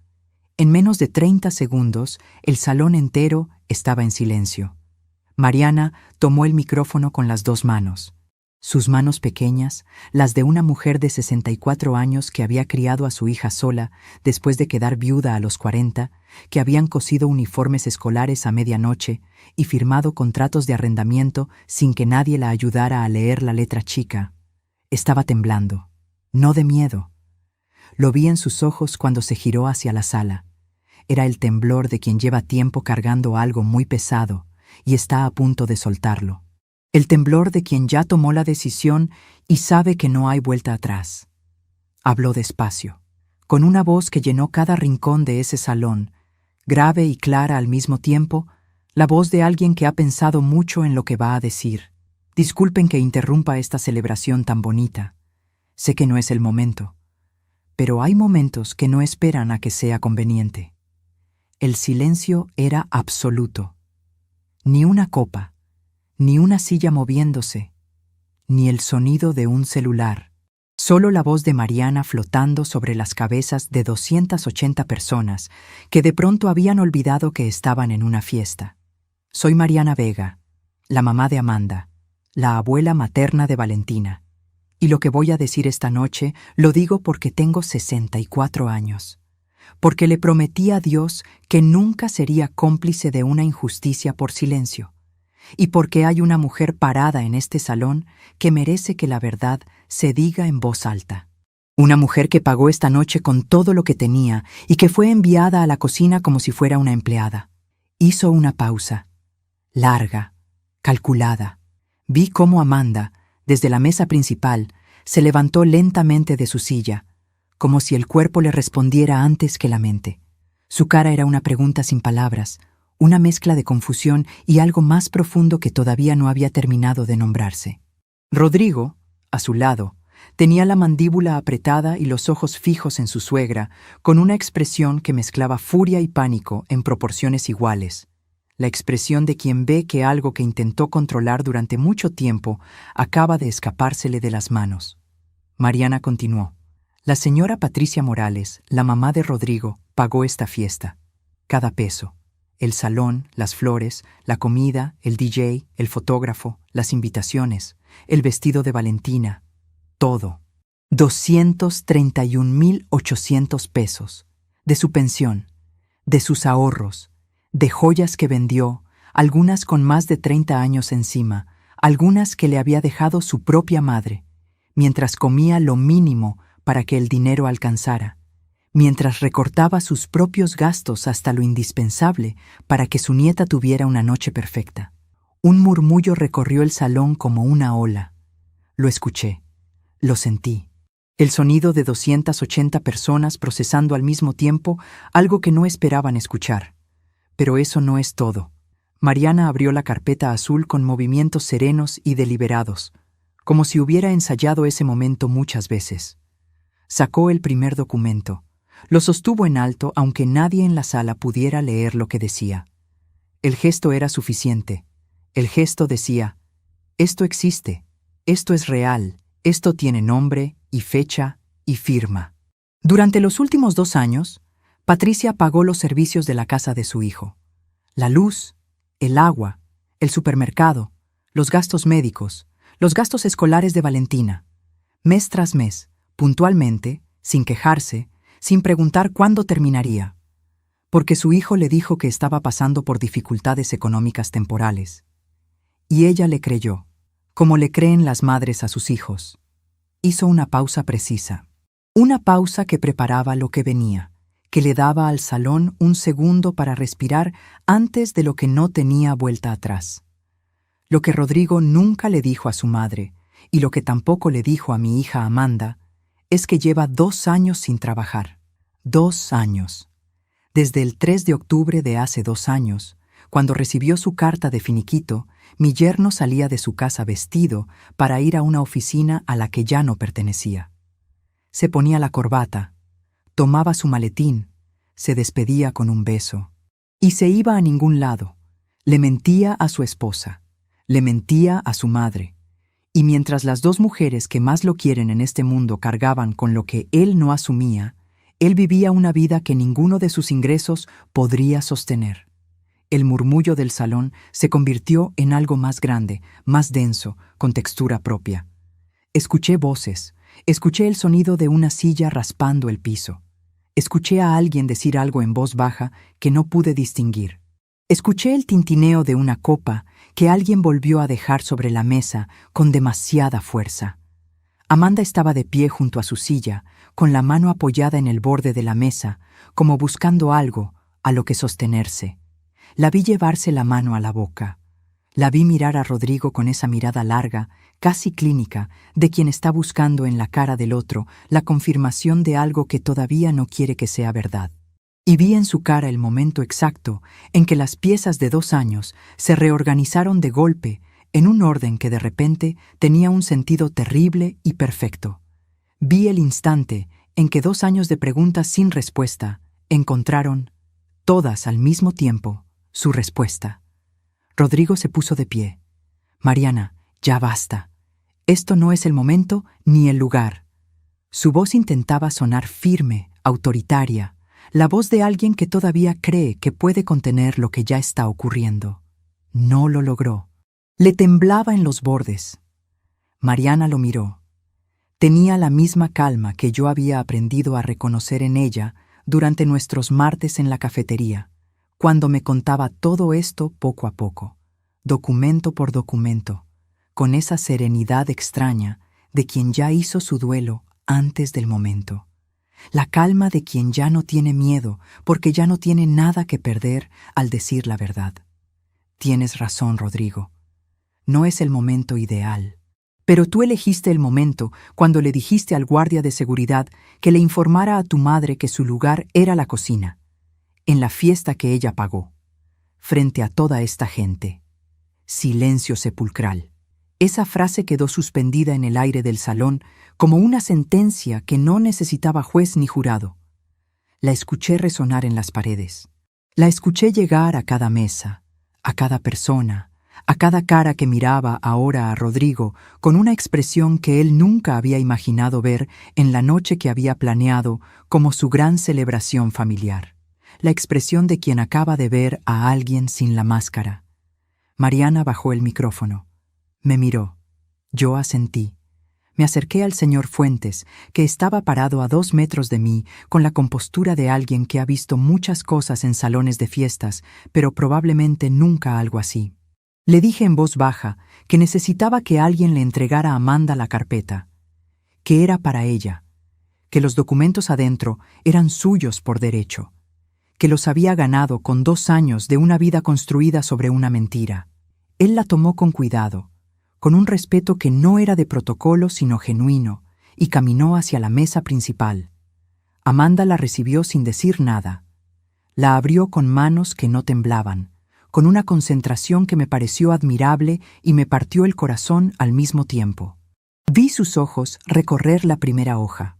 En menos de 30 segundos, el salón entero estaba en silencio. Mariana tomó el micrófono con las 2 manos. Sus manos pequeñas, las de una mujer de 64 años que había criado a su hija sola después de quedar viuda a los 40, que habían cosido uniformes escolares a medianoche y firmado contratos de arrendamiento sin que nadie la ayudara a leer la letra chica. Estaba temblando, no de miedo. Lo vi en sus ojos cuando se giró hacia la sala. Era el temblor de quien lleva tiempo cargando algo muy pesado y está a punto de soltarlo. El temblor de quien ya tomó la decisión y sabe que no hay vuelta atrás. Habló despacio, con una voz que llenó cada rincón de ese salón, grave y clara al mismo tiempo, la voz de alguien que ha pensado mucho en lo que va a decir. Disculpen que interrumpa esta celebración tan bonita. Sé que no es el momento, pero hay momentos que no esperan a que sea conveniente. El silencio era absoluto. Ni una copa, ni una silla moviéndose, ni el sonido de un celular. Solo la voz de Mariana flotando sobre las cabezas de 280 personas que de pronto habían olvidado que estaban en una fiesta. Soy Mariana Vega, la mamá de Amanda, la abuela materna de Valentina. Y lo que voy a decir esta noche lo digo porque tengo 64 años. Porque le prometí a Dios que nunca sería cómplice de una injusticia por silencio. Y porque hay una mujer parada en este salón que merece que la verdad se diga en voz alta. Una mujer que pagó esta noche con todo lo que tenía y que fue enviada a la cocina como si fuera una empleada. Hizo una pausa, larga, calculada. Vi cómo Amanda, desde la mesa principal, se levantó lentamente de su silla, como si el cuerpo le respondiera antes que la mente. Su cara era una pregunta sin palabras, una mezcla de confusión y algo más profundo que todavía no había terminado de nombrarse. Rodrigo, a su lado, tenía la mandíbula apretada y los ojos fijos en su suegra, con una expresión que mezclaba furia y pánico en proporciones iguales. La expresión de quien ve que algo que intentó controlar durante mucho tiempo acaba de escapársele de las manos. Mariana continuó. La señora Patricia Morales, la mamá de Rodrigo, pagó esta fiesta. Cada peso. El salón, las flores, la comida, el DJ, el fotógrafo, las invitaciones, el vestido de Valentina. Todo. 231,800 pesos. De su pensión, de sus ahorros, de joyas que vendió, algunas con más de 30 años encima, algunas que le había dejado su propia madre, mientras comía lo mínimo para que el dinero alcanzara, mientras recortaba sus propios gastos hasta lo indispensable para que su nieta tuviera una noche perfecta. Un murmullo recorrió el salón como una ola. Lo escuché, lo sentí. El sonido de 280 personas procesando al mismo tiempo algo que no esperaban escuchar. Pero eso no es todo. Mariana abrió la carpeta azul con movimientos serenos y deliberados, como si hubiera ensayado ese momento muchas veces. Sacó el primer documento. Lo sostuvo en alto aunque nadie en la sala pudiera leer lo que decía. El gesto era suficiente. El gesto decía, esto existe, esto es real, esto tiene nombre y fecha y firma. Durante los últimos 2 años, Patricia pagó los servicios de la casa de su hijo. La luz, el agua, el supermercado, los gastos médicos, los gastos escolares de Valentina. Mes tras mes, puntualmente, sin quejarse, sin preguntar cuándo terminaría. Porque su hijo le dijo que estaba pasando por dificultades económicas temporales. Y ella le creyó, como le creen las madres a sus hijos. Hizo una pausa precisa. Una pausa que preparaba lo que venía, que le daba al salón un segundo para respirar antes de lo que no tenía vuelta atrás. Lo que Rodrigo nunca le dijo a su madre, y lo que tampoco le dijo a mi hija Amanda, es que lleva 2 años sin trabajar. 2 años. Desde el 3 de octubre de hace 2 años, cuando recibió su carta de finiquito, mi yerno salía de su casa vestido para ir a una oficina a la que ya no pertenecía. Se ponía la corbata, tomaba su maletín, se despedía con un beso, y se iba a ningún lado. Le mentía a su esposa, le mentía a su madre, y mientras las 2 mujeres que más lo quieren en este mundo cargaban con lo que él no asumía, él vivía una vida que ninguno de sus ingresos podría sostener. El murmullo del salón se convirtió en algo más grande, más denso, con textura propia. Escuché voces, escuché el sonido de una silla raspando el piso. Escuché a alguien decir algo en voz baja que no pude distinguir. Escuché el tintineo de una copa que alguien volvió a dejar sobre la mesa con demasiada fuerza. Amanda estaba de pie junto a su silla, con la mano apoyada en el borde de la mesa, como buscando algo a lo que sostenerse. La vi llevarse la mano a la boca. La vi mirar a Rodrigo con esa mirada larga, casi clínica, de quien está buscando en la cara del otro la confirmación de algo que todavía no quiere que sea verdad. Y vi en su cara el momento exacto en que las piezas de 2 años se reorganizaron de golpe en un orden que de repente tenía un sentido terrible y perfecto. Vi el instante en que 2 años de preguntas sin respuesta encontraron, todas al mismo tiempo, su respuesta. Rodrigo se puso de pie. Mariana, ya basta. Esto no es el momento ni el lugar. Su voz intentaba sonar firme, autoritaria, la voz de alguien que todavía cree que puede contener lo que ya está ocurriendo. No lo logró. Le temblaba en los bordes. Mariana lo miró. Tenía la misma calma que yo había aprendido a reconocer en ella durante nuestros martes en la cafetería, cuando me contaba todo esto poco a poco, documento por documento, con esa serenidad extraña de quien ya hizo su duelo antes del momento. La calma de quien ya no tiene miedo porque ya no tiene nada que perder al decir la verdad. Tienes razón, Rodrigo. No es el momento ideal. Pero tú elegiste el momento cuando le dijiste al guardia de seguridad que le informara a tu madre que su lugar era la cocina, en la fiesta que ella pagó, frente a toda esta gente. Silencio sepulcral. Esa frase quedó suspendida en el aire del salón como una sentencia que no necesitaba juez ni jurado. La escuché resonar en las paredes. La escuché llegar a cada mesa, a cada persona, a cada cara que miraba ahora a Rodrigo con una expresión que él nunca había imaginado ver en la noche que había planeado como su gran celebración familiar. La expresión de quien acaba de ver a alguien sin la máscara. Mariana bajó el micrófono. Me miró. Yo asentí. Me acerqué al señor Fuentes, que estaba parado a 2 metros de mí, con la compostura de alguien que ha visto muchas cosas en salones de fiestas, pero probablemente nunca algo así. Le dije en voz baja que necesitaba que alguien le entregara a Amanda la carpeta, que era para ella, que los documentos adentro eran suyos por derecho, que los había ganado con 2 años de una vida construida sobre una mentira. Él la tomó con cuidado, con un respeto que no era de protocolo sino genuino, y caminó hacia la mesa principal. Amanda la recibió sin decir nada. La abrió con manos que no temblaban, con una concentración que me pareció admirable y me partió el corazón al mismo tiempo. Vi sus ojos recorrer la primera hoja,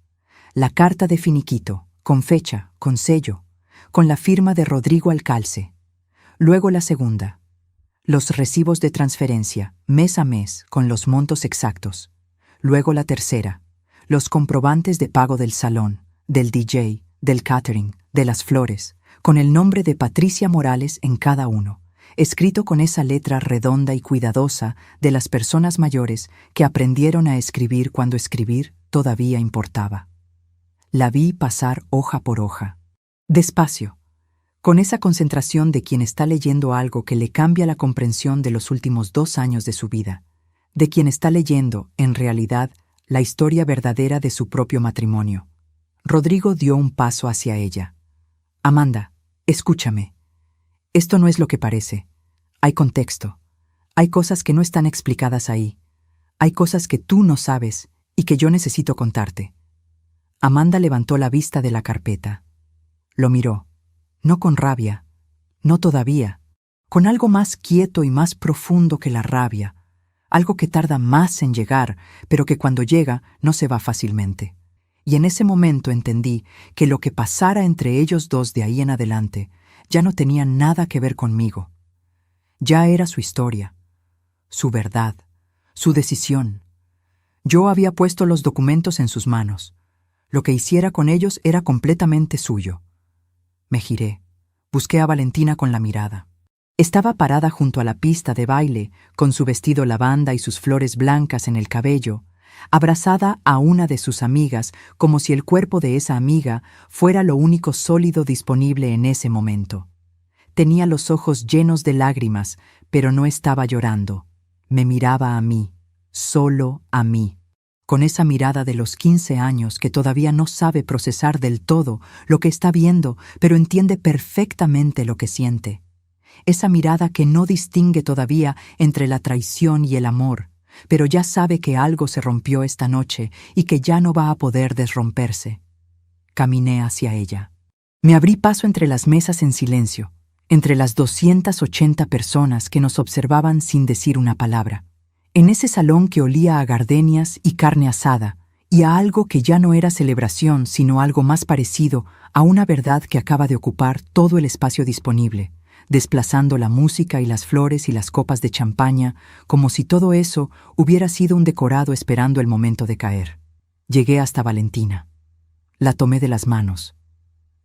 la carta de finiquito, con fecha, con sello, con la firma de Rodrigo Alcalce. Luego la segunda. Los recibos de transferencia, mes a mes, con los montos exactos. Luego la tercera. Los comprobantes de pago del salón, del DJ, del catering, de las flores, con el nombre de Patricia Morales en cada uno, escrito con esa letra redonda y cuidadosa de las personas mayores que aprendieron a escribir cuando escribir todavía importaba. La vi pasar hoja por hoja. Despacio, con esa concentración de quien está leyendo algo que le cambia la comprensión de los últimos 2 años de su vida, de quien está leyendo, en realidad, la historia verdadera de su propio matrimonio. Rodrigo dio un paso hacia ella. Amanda, escúchame. Esto no es lo que parece. Hay contexto. Hay cosas que no están explicadas ahí. Hay cosas que tú no sabes y que yo necesito contarte. Amanda levantó la vista de la carpeta. Lo miró, no con rabia, no todavía, con algo más quieto y más profundo que la rabia, algo que tarda más en llegar, pero que cuando llega no se va fácilmente. Y en ese momento entendí que lo que pasara entre ellos dos de ahí en adelante ya no tenía nada que ver conmigo. Ya era su historia, su verdad, su decisión. Yo había puesto los documentos en sus manos. Lo que hiciera con ellos era completamente suyo. Me giré. Busqué a Valentina con la mirada. Estaba parada junto a la pista de baile, con su vestido lavanda y sus flores blancas en el cabello, abrazada a una de sus amigas como si el cuerpo de esa amiga fuera lo único sólido disponible en ese momento. Tenía los ojos llenos de lágrimas, pero no estaba llorando. Me miraba a mí, solo a mí, con esa mirada de los 15 años que todavía no sabe procesar del todo lo que está viendo, pero entiende perfectamente lo que siente. Esa mirada que no distingue todavía entre la traición y el amor, pero ya sabe que algo se rompió esta noche y que ya no va a poder desromperse. Caminé hacia ella. Me abrí paso entre las mesas en silencio, entre las 280 personas que nos observaban sin decir una palabra. En ese salón que olía a gardenias y carne asada, y a algo que ya no era celebración, sino algo más parecido a una verdad que acaba de ocupar todo el espacio disponible, desplazando la música y las flores y las copas de champaña, como si todo eso hubiera sido un decorado esperando el momento de caer. Llegué hasta Valentina. La tomé de las manos.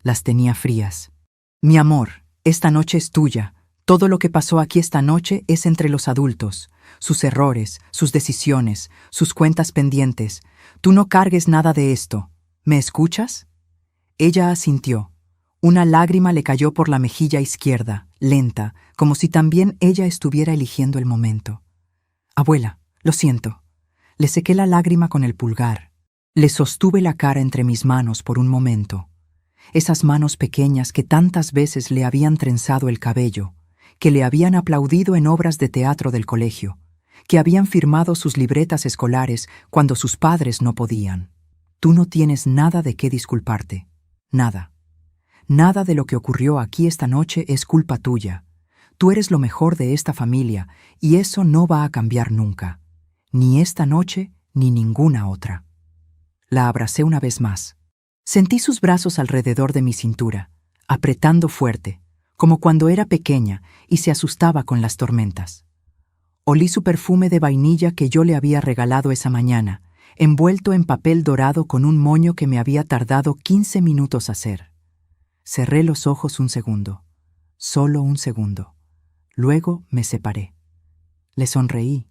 Las tenía frías. Mi amor, esta noche es tuya. Todo lo que pasó aquí esta noche es entre los adultos. Sus errores, sus decisiones, sus cuentas pendientes. Tú no cargues nada de esto. ¿Me escuchas? Ella asintió. Una lágrima le cayó por la mejilla izquierda, lenta, como si también ella estuviera eligiendo el momento. Abuela, lo siento. Le sequé la lágrima con el pulgar. Le sostuve la cara entre mis manos por un momento. Esas manos pequeñas que tantas veces le habían trenzado el cabello, que le habían aplaudido en obras de teatro del colegio, que habían firmado sus libretas escolares cuando sus padres no podían. Tú no tienes nada de qué disculparte. Nada. Nada de lo que ocurrió aquí esta noche es culpa tuya. Tú eres lo mejor de esta familia y eso no va a cambiar nunca. Ni esta noche ni ninguna otra. La abracé una vez más. Sentí sus brazos alrededor de mi cintura, apretando fuerte, como cuando era pequeña y se asustaba con las tormentas. Olí su perfume de vainilla que yo le había regalado esa mañana, envuelto en papel dorado con un moño que me había tardado 15 minutos hacer. Cerré los ojos un segundo, solo un segundo. Luego me separé. Le sonreí,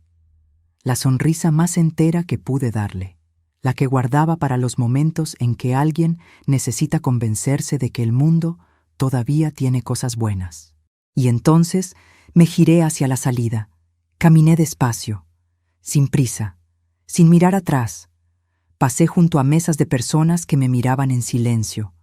la sonrisa más entera que pude darle, la que guardaba para los momentos en que alguien necesita convencerse de que el mundo todavía tiene cosas buenas. Y entonces me giré hacia la salida. Caminé despacio, sin prisa, sin mirar atrás. Pasé junto a mesas de personas que me miraban en silencio,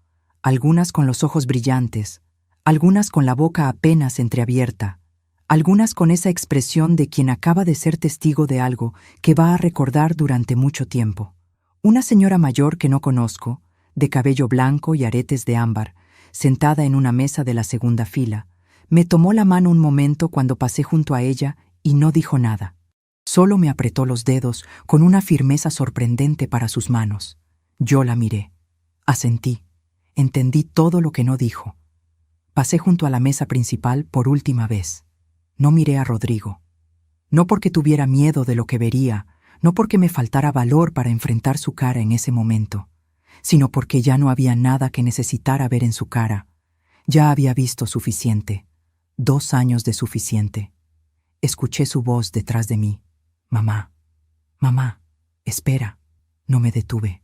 algunas con los ojos brillantes, algunas con la boca apenas entreabierta, algunas con esa expresión de quien acaba de ser testigo de algo que va a recordar durante mucho tiempo. Una señora mayor que no conozco, de cabello blanco y aretes de ámbar, sentada en una mesa de la segunda fila, me tomó la mano un momento cuando pasé junto a ella y no dijo nada. Solo me apretó los dedos con una firmeza sorprendente para sus manos. Yo la miré. Asentí. Entendí todo lo que no dijo. Pasé junto a la mesa principal por última vez. No miré a Rodrigo. No porque tuviera miedo de lo que vería, no porque me faltara valor para enfrentar su cara en ese momento, sino porque ya no había nada que necesitara ver en su cara. Ya había visto suficiente. 2 años de suficiente. Escuché su voz detrás de mí. Mamá, mamá, espera. No me detuve.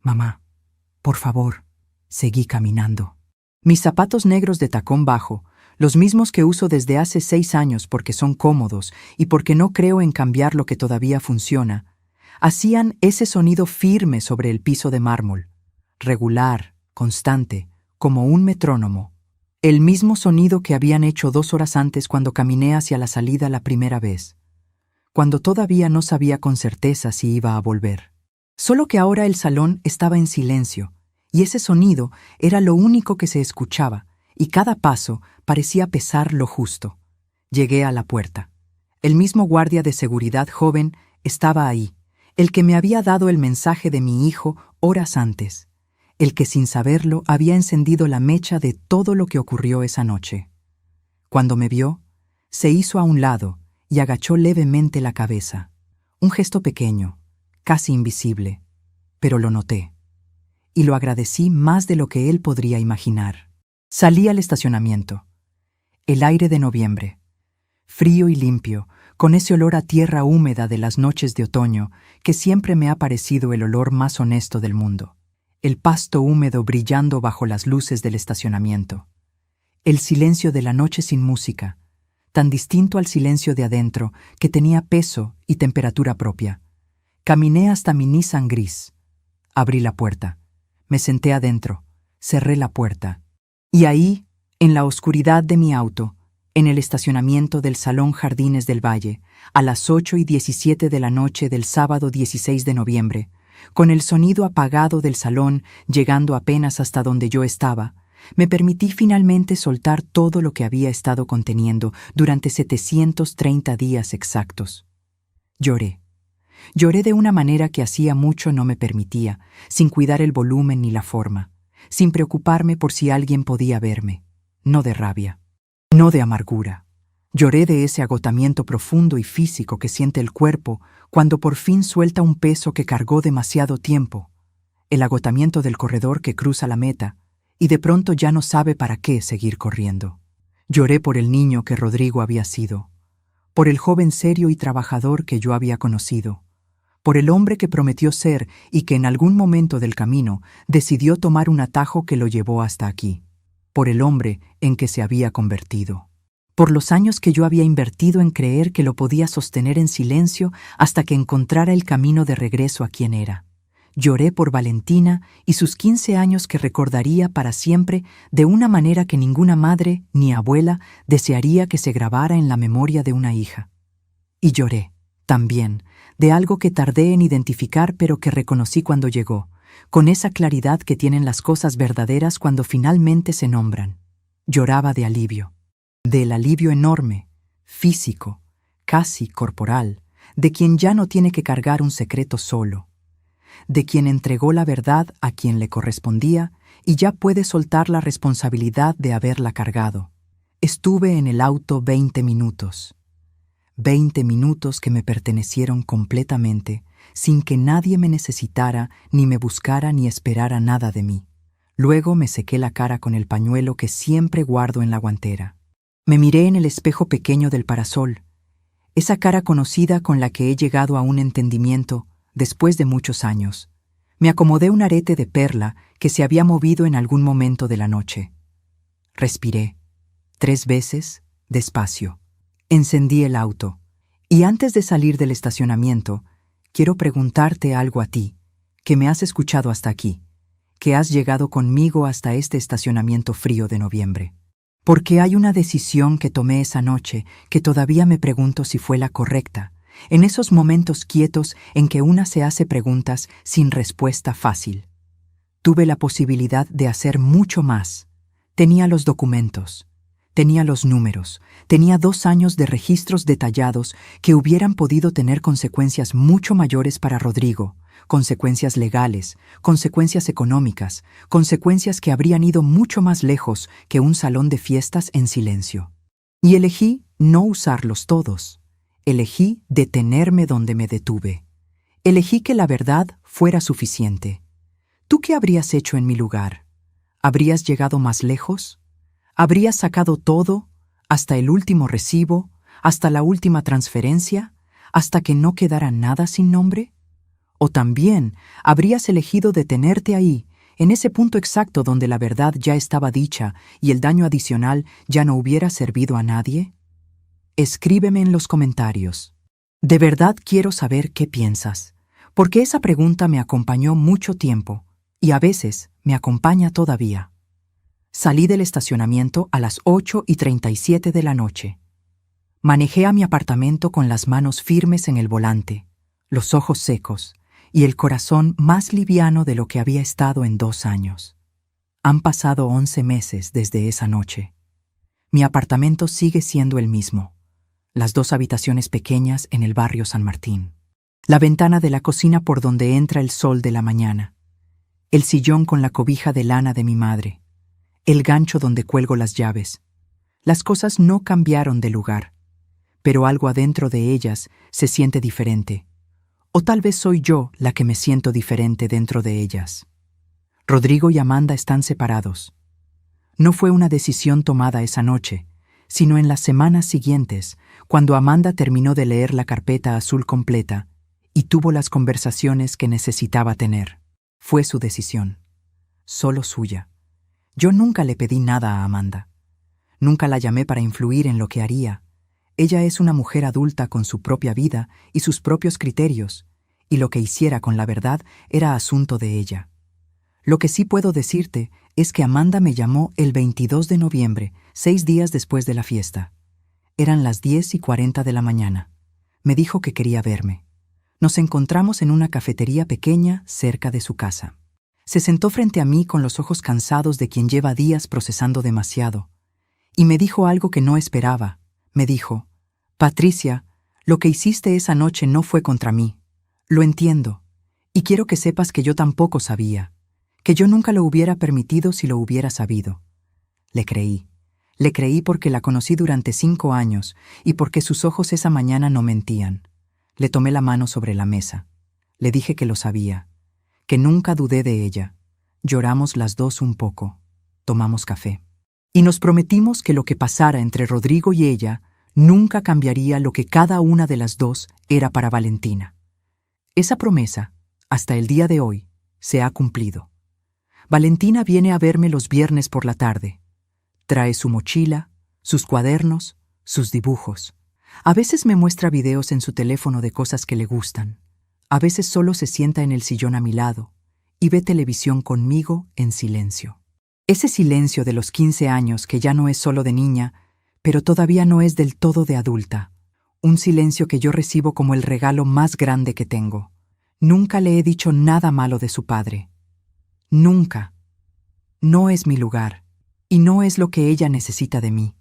Mamá, por favor. Seguí caminando. Mis zapatos negros de tacón bajo, los mismos que uso desde hace 6 años porque son cómodos y porque no creo en cambiar lo que todavía funciona, hacían ese sonido firme sobre el piso de mármol, regular, constante, como un metrónomo. El mismo sonido que habían hecho 2 horas antes cuando caminé hacia la salida la primera vez. cuando todavía no sabía con certeza si iba a volver. Solo que ahora el salón estaba en silencio, y ese sonido era lo único que se escuchaba, y cada paso parecía pesar lo justo. Llegué a la puerta. El mismo guardia de seguridad joven estaba ahí, el que me había dado el mensaje de mi hijo horas antes, el que sin saberlo había encendido la mecha de todo lo que ocurrió esa noche. Cuando me vio, se hizo a un lado y agachó levemente la cabeza. Un gesto pequeño, casi invisible, pero lo noté. Y lo agradecí más de lo que él podría imaginar. Salí al estacionamiento. El aire de noviembre, frío y limpio, con ese olor a tierra húmeda de las noches de otoño que siempre me ha parecido el olor más honesto del mundo. El pasto húmedo brillando bajo las luces del estacionamiento. El silencio de la noche sin música, tan distinto al silencio de adentro que tenía peso y temperatura propia. Caminé hasta mi Nissan gris. Abrí la puerta. Me senté adentro. Cerré la puerta. Y ahí, en la oscuridad de mi auto, en el estacionamiento del Salón Jardines del Valle, a las 8:17 de la noche del sábado 16 de noviembre, con el sonido apagado del salón llegando apenas hasta donde yo estaba, me permití finalmente soltar todo lo que había estado conteniendo durante 730 días exactos. Lloré. Lloré de una manera que hacía mucho no me permitía, sin cuidar el volumen ni la forma, sin preocuparme por si alguien podía verme. No de rabia, no de amargura. Lloré de ese agotamiento profundo y físico que siente el cuerpo cuando por fin suelta un peso que cargó demasiado tiempo, el agotamiento del corredor que cruza la meta y de pronto ya no sabe para qué seguir corriendo. Lloré por el niño que Rodrigo había sido, por el joven serio y trabajador que yo había conocido, por el hombre que prometió ser y que en algún momento del camino decidió tomar un atajo que lo llevó hasta aquí, por el hombre en que se había convertido. Por los años que yo había invertido en creer que lo podía sostener en silencio hasta que encontrara el camino de regreso a quien era. Lloré por Valentina y sus 15 años que recordaría para siempre de una manera que ninguna madre ni abuela desearía que se grabara en la memoria de una hija. Y lloré, también, de algo que tardé en identificar pero que reconocí cuando llegó, con esa claridad que tienen las cosas verdaderas cuando finalmente se nombran. Lloraba de alivio. Del alivio enorme, físico, casi corporal, de quien ya no tiene que cargar un secreto solo, de quien entregó la verdad a quien le correspondía y ya puede soltar la responsabilidad de haberla cargado. Estuve en el auto 20 minutos. 20 minutos que me pertenecieron completamente, sin que nadie me necesitara, ni me buscara, ni esperara nada de mí. Luego me sequé la cara con el pañuelo que siempre guardo en la guantera. Me miré en el espejo pequeño del parasol, esa cara conocida con la que he llegado a un entendimiento después de muchos años. Me acomodé un arete de perla que se había movido en algún momento de la noche. Respiré, 3 veces, despacio. Encendí el auto, y antes de salir del estacionamiento, quiero preguntarte algo a ti, que me has escuchado hasta aquí, que has llegado conmigo hasta este estacionamiento frío de noviembre. Porque hay una decisión que tomé esa noche que todavía me pregunto si fue la correcta, en esos momentos quietos en que una se hace preguntas sin respuesta fácil. Tuve la posibilidad de hacer mucho más. Tenía los documentos, tenía los números, tenía 2 años de registros detallados que hubieran podido tener consecuencias mucho mayores para Rodrigo, consecuencias legales, consecuencias económicas, consecuencias que habrían ido mucho más lejos que un salón de fiestas en silencio. Y elegí no usarlos todos. Elegí detenerme donde me detuve. Elegí que la verdad fuera suficiente. ¿Tú qué habrías hecho en mi lugar? ¿Habrías llegado más lejos? ¿Habrías sacado todo, hasta el último recibo, hasta la última transferencia, hasta que no quedara nada sin nombre? ¿O también habrías elegido detenerte ahí, en ese punto exacto donde la verdad ya estaba dicha y el daño adicional ya no hubiera servido a nadie? Escríbeme en los comentarios. De verdad quiero saber qué piensas, porque esa pregunta me acompañó mucho tiempo y a veces me acompaña todavía. Salí del estacionamiento a las 8:37 de la noche. Manejé a mi apartamento con las manos firmes en el volante, los ojos secos y el corazón más liviano de lo que había estado en 2 años. Han pasado 11 meses desde esa noche. Mi apartamento sigue siendo el mismo. Las 2 habitaciones pequeñas en el barrio San Martín. La ventana de la cocina por donde entra el sol de la mañana. El sillón con la cobija de lana de mi madre. El gancho donde cuelgo las llaves. Las cosas no cambiaron de lugar, pero algo adentro de ellas se siente diferente. O tal vez soy yo la que me siento diferente dentro de ellas. Rodrigo y Amanda están separados. No fue una decisión tomada esa noche, sino en las semanas siguientes, cuando Amanda terminó de leer la carpeta azul completa y tuvo las conversaciones que necesitaba tener. Fue su decisión, solo suya. Yo nunca le pedí nada a Amanda. Nunca la llamé para influir en lo que haría. Ella es una mujer adulta con su propia vida y sus propios criterios, y lo que hiciera con la verdad era asunto de ella. Lo que sí puedo decirte es que Amanda me llamó el 22 de noviembre, 6 días después de la fiesta. Eran las 10:40 de la mañana. Me dijo que quería verme. Nos encontramos en una cafetería pequeña cerca de su casa. Se sentó frente a mí con los ojos cansados de quien lleva días procesando demasiado. Y me dijo algo que no esperaba. Me dijo: Patricia, lo que hiciste esa noche no fue contra mí. Lo entiendo. Y quiero que sepas que yo tampoco sabía. Que yo nunca lo hubiera permitido si lo hubiera sabido. Le creí. Le creí porque la conocí durante 5 años y porque sus ojos esa mañana no mentían. Le tomé la mano sobre la mesa. Le dije que lo sabía, que nunca dudé de ella. Lloramos las dos un poco. Tomamos café. Y nos prometimos que lo que pasara entre Rodrigo y ella nunca cambiaría lo que cada una de las dos era para Valentina. Esa promesa, hasta el día de hoy, se ha cumplido. Valentina viene a verme los viernes por la tarde. Trae su mochila, sus cuadernos, sus dibujos. A veces me muestra videos en su teléfono de cosas que le gustan. A veces solo se sienta en el sillón a mi lado y ve televisión conmigo en silencio. Ese silencio de los 15 años que ya no es solo de niña, pero todavía no es del todo de adulta. Un silencio que yo recibo como el regalo más grande que tengo. Nunca le he dicho nada malo de su padre. Nunca. No es mi lugar, y no es lo que ella necesita de mí.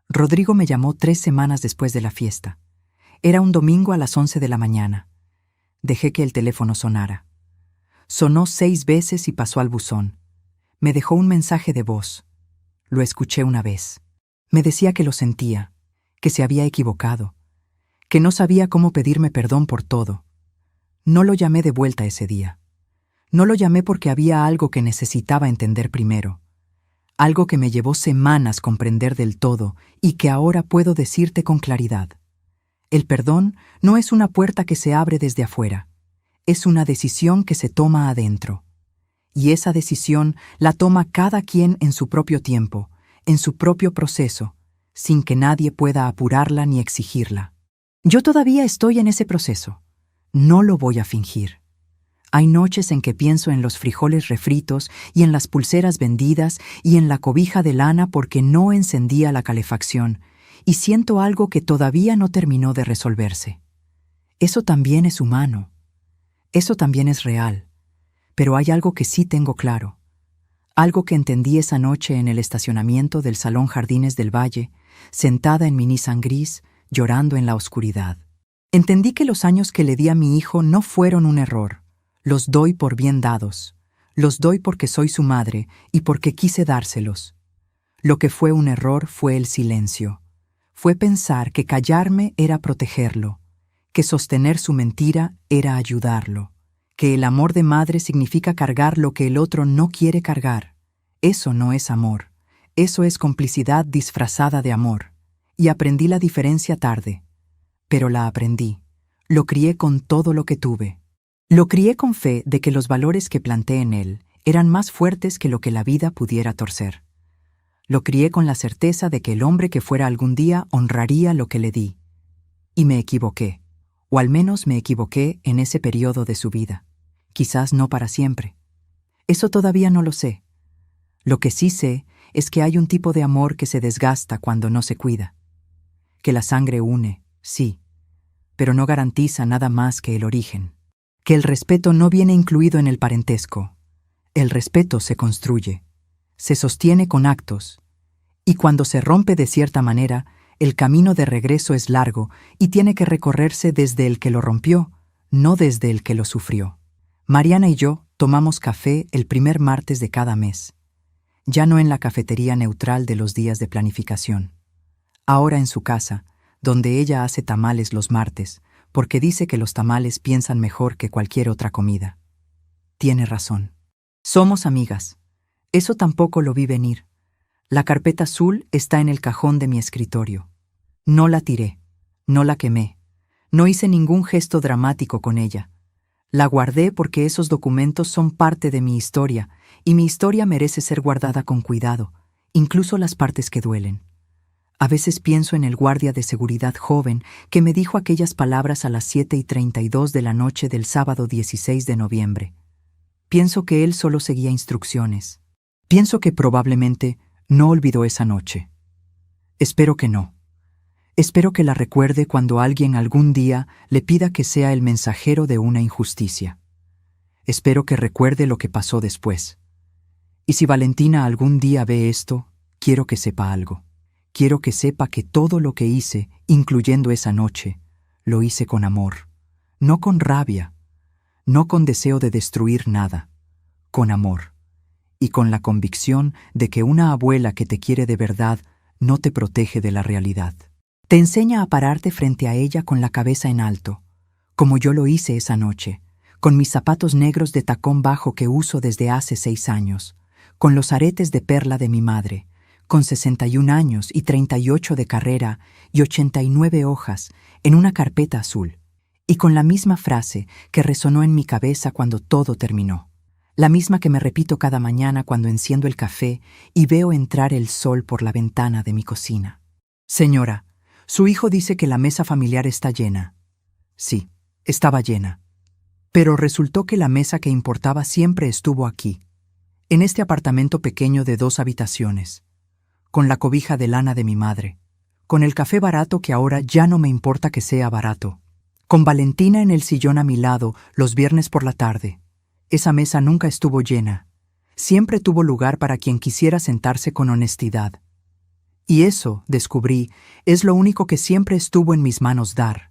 Rodrigo me llamó 3 semanas después de la fiesta. Era un domingo a las 11 de la mañana. Dejé que el teléfono sonara. Sonó 6 veces y pasó al buzón. Me dejó un mensaje de voz. Lo escuché una vez. Me decía que lo sentía, que se había equivocado, que no sabía cómo pedirme perdón por todo. No lo llamé de vuelta ese día. No lo llamé porque había algo que necesitaba entender primero. Algo que me llevó semanas comprender del todo y que ahora puedo decirte con claridad. El perdón no es una puerta que se abre desde afuera. Es una decisión que se toma adentro. Y esa decisión la toma cada quien en su propio tiempo, en su propio proceso, sin que nadie pueda apurarla ni exigirla. Yo todavía estoy en ese proceso. No lo voy a fingir. Hay noches en que pienso en los frijoles refritos y en las pulseras vendidas y en la cobija de lana porque no encendía la calefacción, y siento algo que todavía no terminó de resolverse. Eso también es humano. Eso también es real. Pero hay algo que sí tengo claro. Algo que entendí esa noche en el estacionamiento del Salón Jardines del Valle, sentada en mi Nissan gris, llorando en la oscuridad. Entendí que los años que le di a mi hijo no fueron un error. Los doy por bien dados. Los doy porque soy su madre y porque quise dárselos. Lo que fue un error fue el silencio. Fue pensar que callarme era protegerlo, que sostener su mentira era ayudarlo, que el amor de madre significa cargar lo que el otro no quiere cargar. Eso no es amor. Eso es complicidad disfrazada de amor. Y aprendí la diferencia tarde. Pero la aprendí. Lo crié con todo lo que tuve. Lo crié con fe de que los valores que planté en él eran más fuertes que lo que la vida pudiera torcer. Lo crié con la certeza de que el hombre que fuera algún día honraría lo que le di. Y me equivoqué, o al menos me equivoqué en ese periodo de su vida. Quizás no para siempre. Eso todavía no lo sé. Lo que sí sé es que hay un tipo de amor que se desgasta cuando no se cuida. que la sangre une, sí, pero no garantiza nada más que el origen. Que el respeto no viene incluido en el parentesco. El respeto se construye, se sostiene con actos, y cuando se rompe de cierta manera, el camino de regreso es largo y tiene que recorrerse desde el que lo rompió, no desde el que lo sufrió. Mariana y yo tomamos café el primer martes de cada mes, ya no en la cafetería neutral de los días de planificación. Ahora en su casa, donde ella hace tamales los martes, porque dice que los tamales piensan mejor que cualquier otra comida. Tiene razón. Somos amigas. Eso tampoco lo vi venir. La carpeta azul está en el cajón de mi escritorio. No la tiré, no la quemé, no hice ningún gesto dramático con ella. La guardé porque esos documentos son parte de mi historia, y mi historia merece ser guardada con cuidado, incluso las partes que duelen. A veces pienso en el guardia de seguridad joven que me dijo aquellas palabras a las 7:32 de la noche del sábado 16 de noviembre. Pienso que él solo seguía instrucciones. Pienso que probablemente no olvidó esa noche. Espero que no. Espero que la recuerde cuando alguien algún día le pida que sea el mensajero de una injusticia. Espero que recuerde lo que pasó después. Y si Valentina algún día ve esto, quiero que sepa algo. Quiero que sepa que todo lo que hice, incluyendo esa noche, lo hice con amor, no con rabia, no con deseo de destruir nada, con amor, y con la convicción de que una abuela que te quiere de verdad no te protege de la realidad. Te enseña a pararte frente a ella con la cabeza en alto, como yo lo hice esa noche, con mis zapatos negros de tacón bajo que uso desde hace 6 años, con los aretes de perla de mi madre, con 61 años y 38 de carrera y 89 hojas en una carpeta azul, y con la misma frase que resonó en mi cabeza cuando todo terminó, la misma que me repito cada mañana cuando enciendo el café y veo entrar el sol por la ventana de mi cocina. Señora, su hijo dice que la mesa familiar está llena. Sí, estaba llena. Pero resultó que la mesa que importaba siempre estuvo aquí, en este apartamento pequeño de 2 habitaciones, con la cobija de lana de mi madre, con el café barato que ahora ya no me importa que sea barato, con Valentina en el sillón a mi lado los viernes por la tarde. Esa mesa nunca estuvo llena. Siempre tuvo lugar para quien quisiera sentarse con honestidad. Y eso, descubrí, es lo único que siempre estuvo en mis manos dar.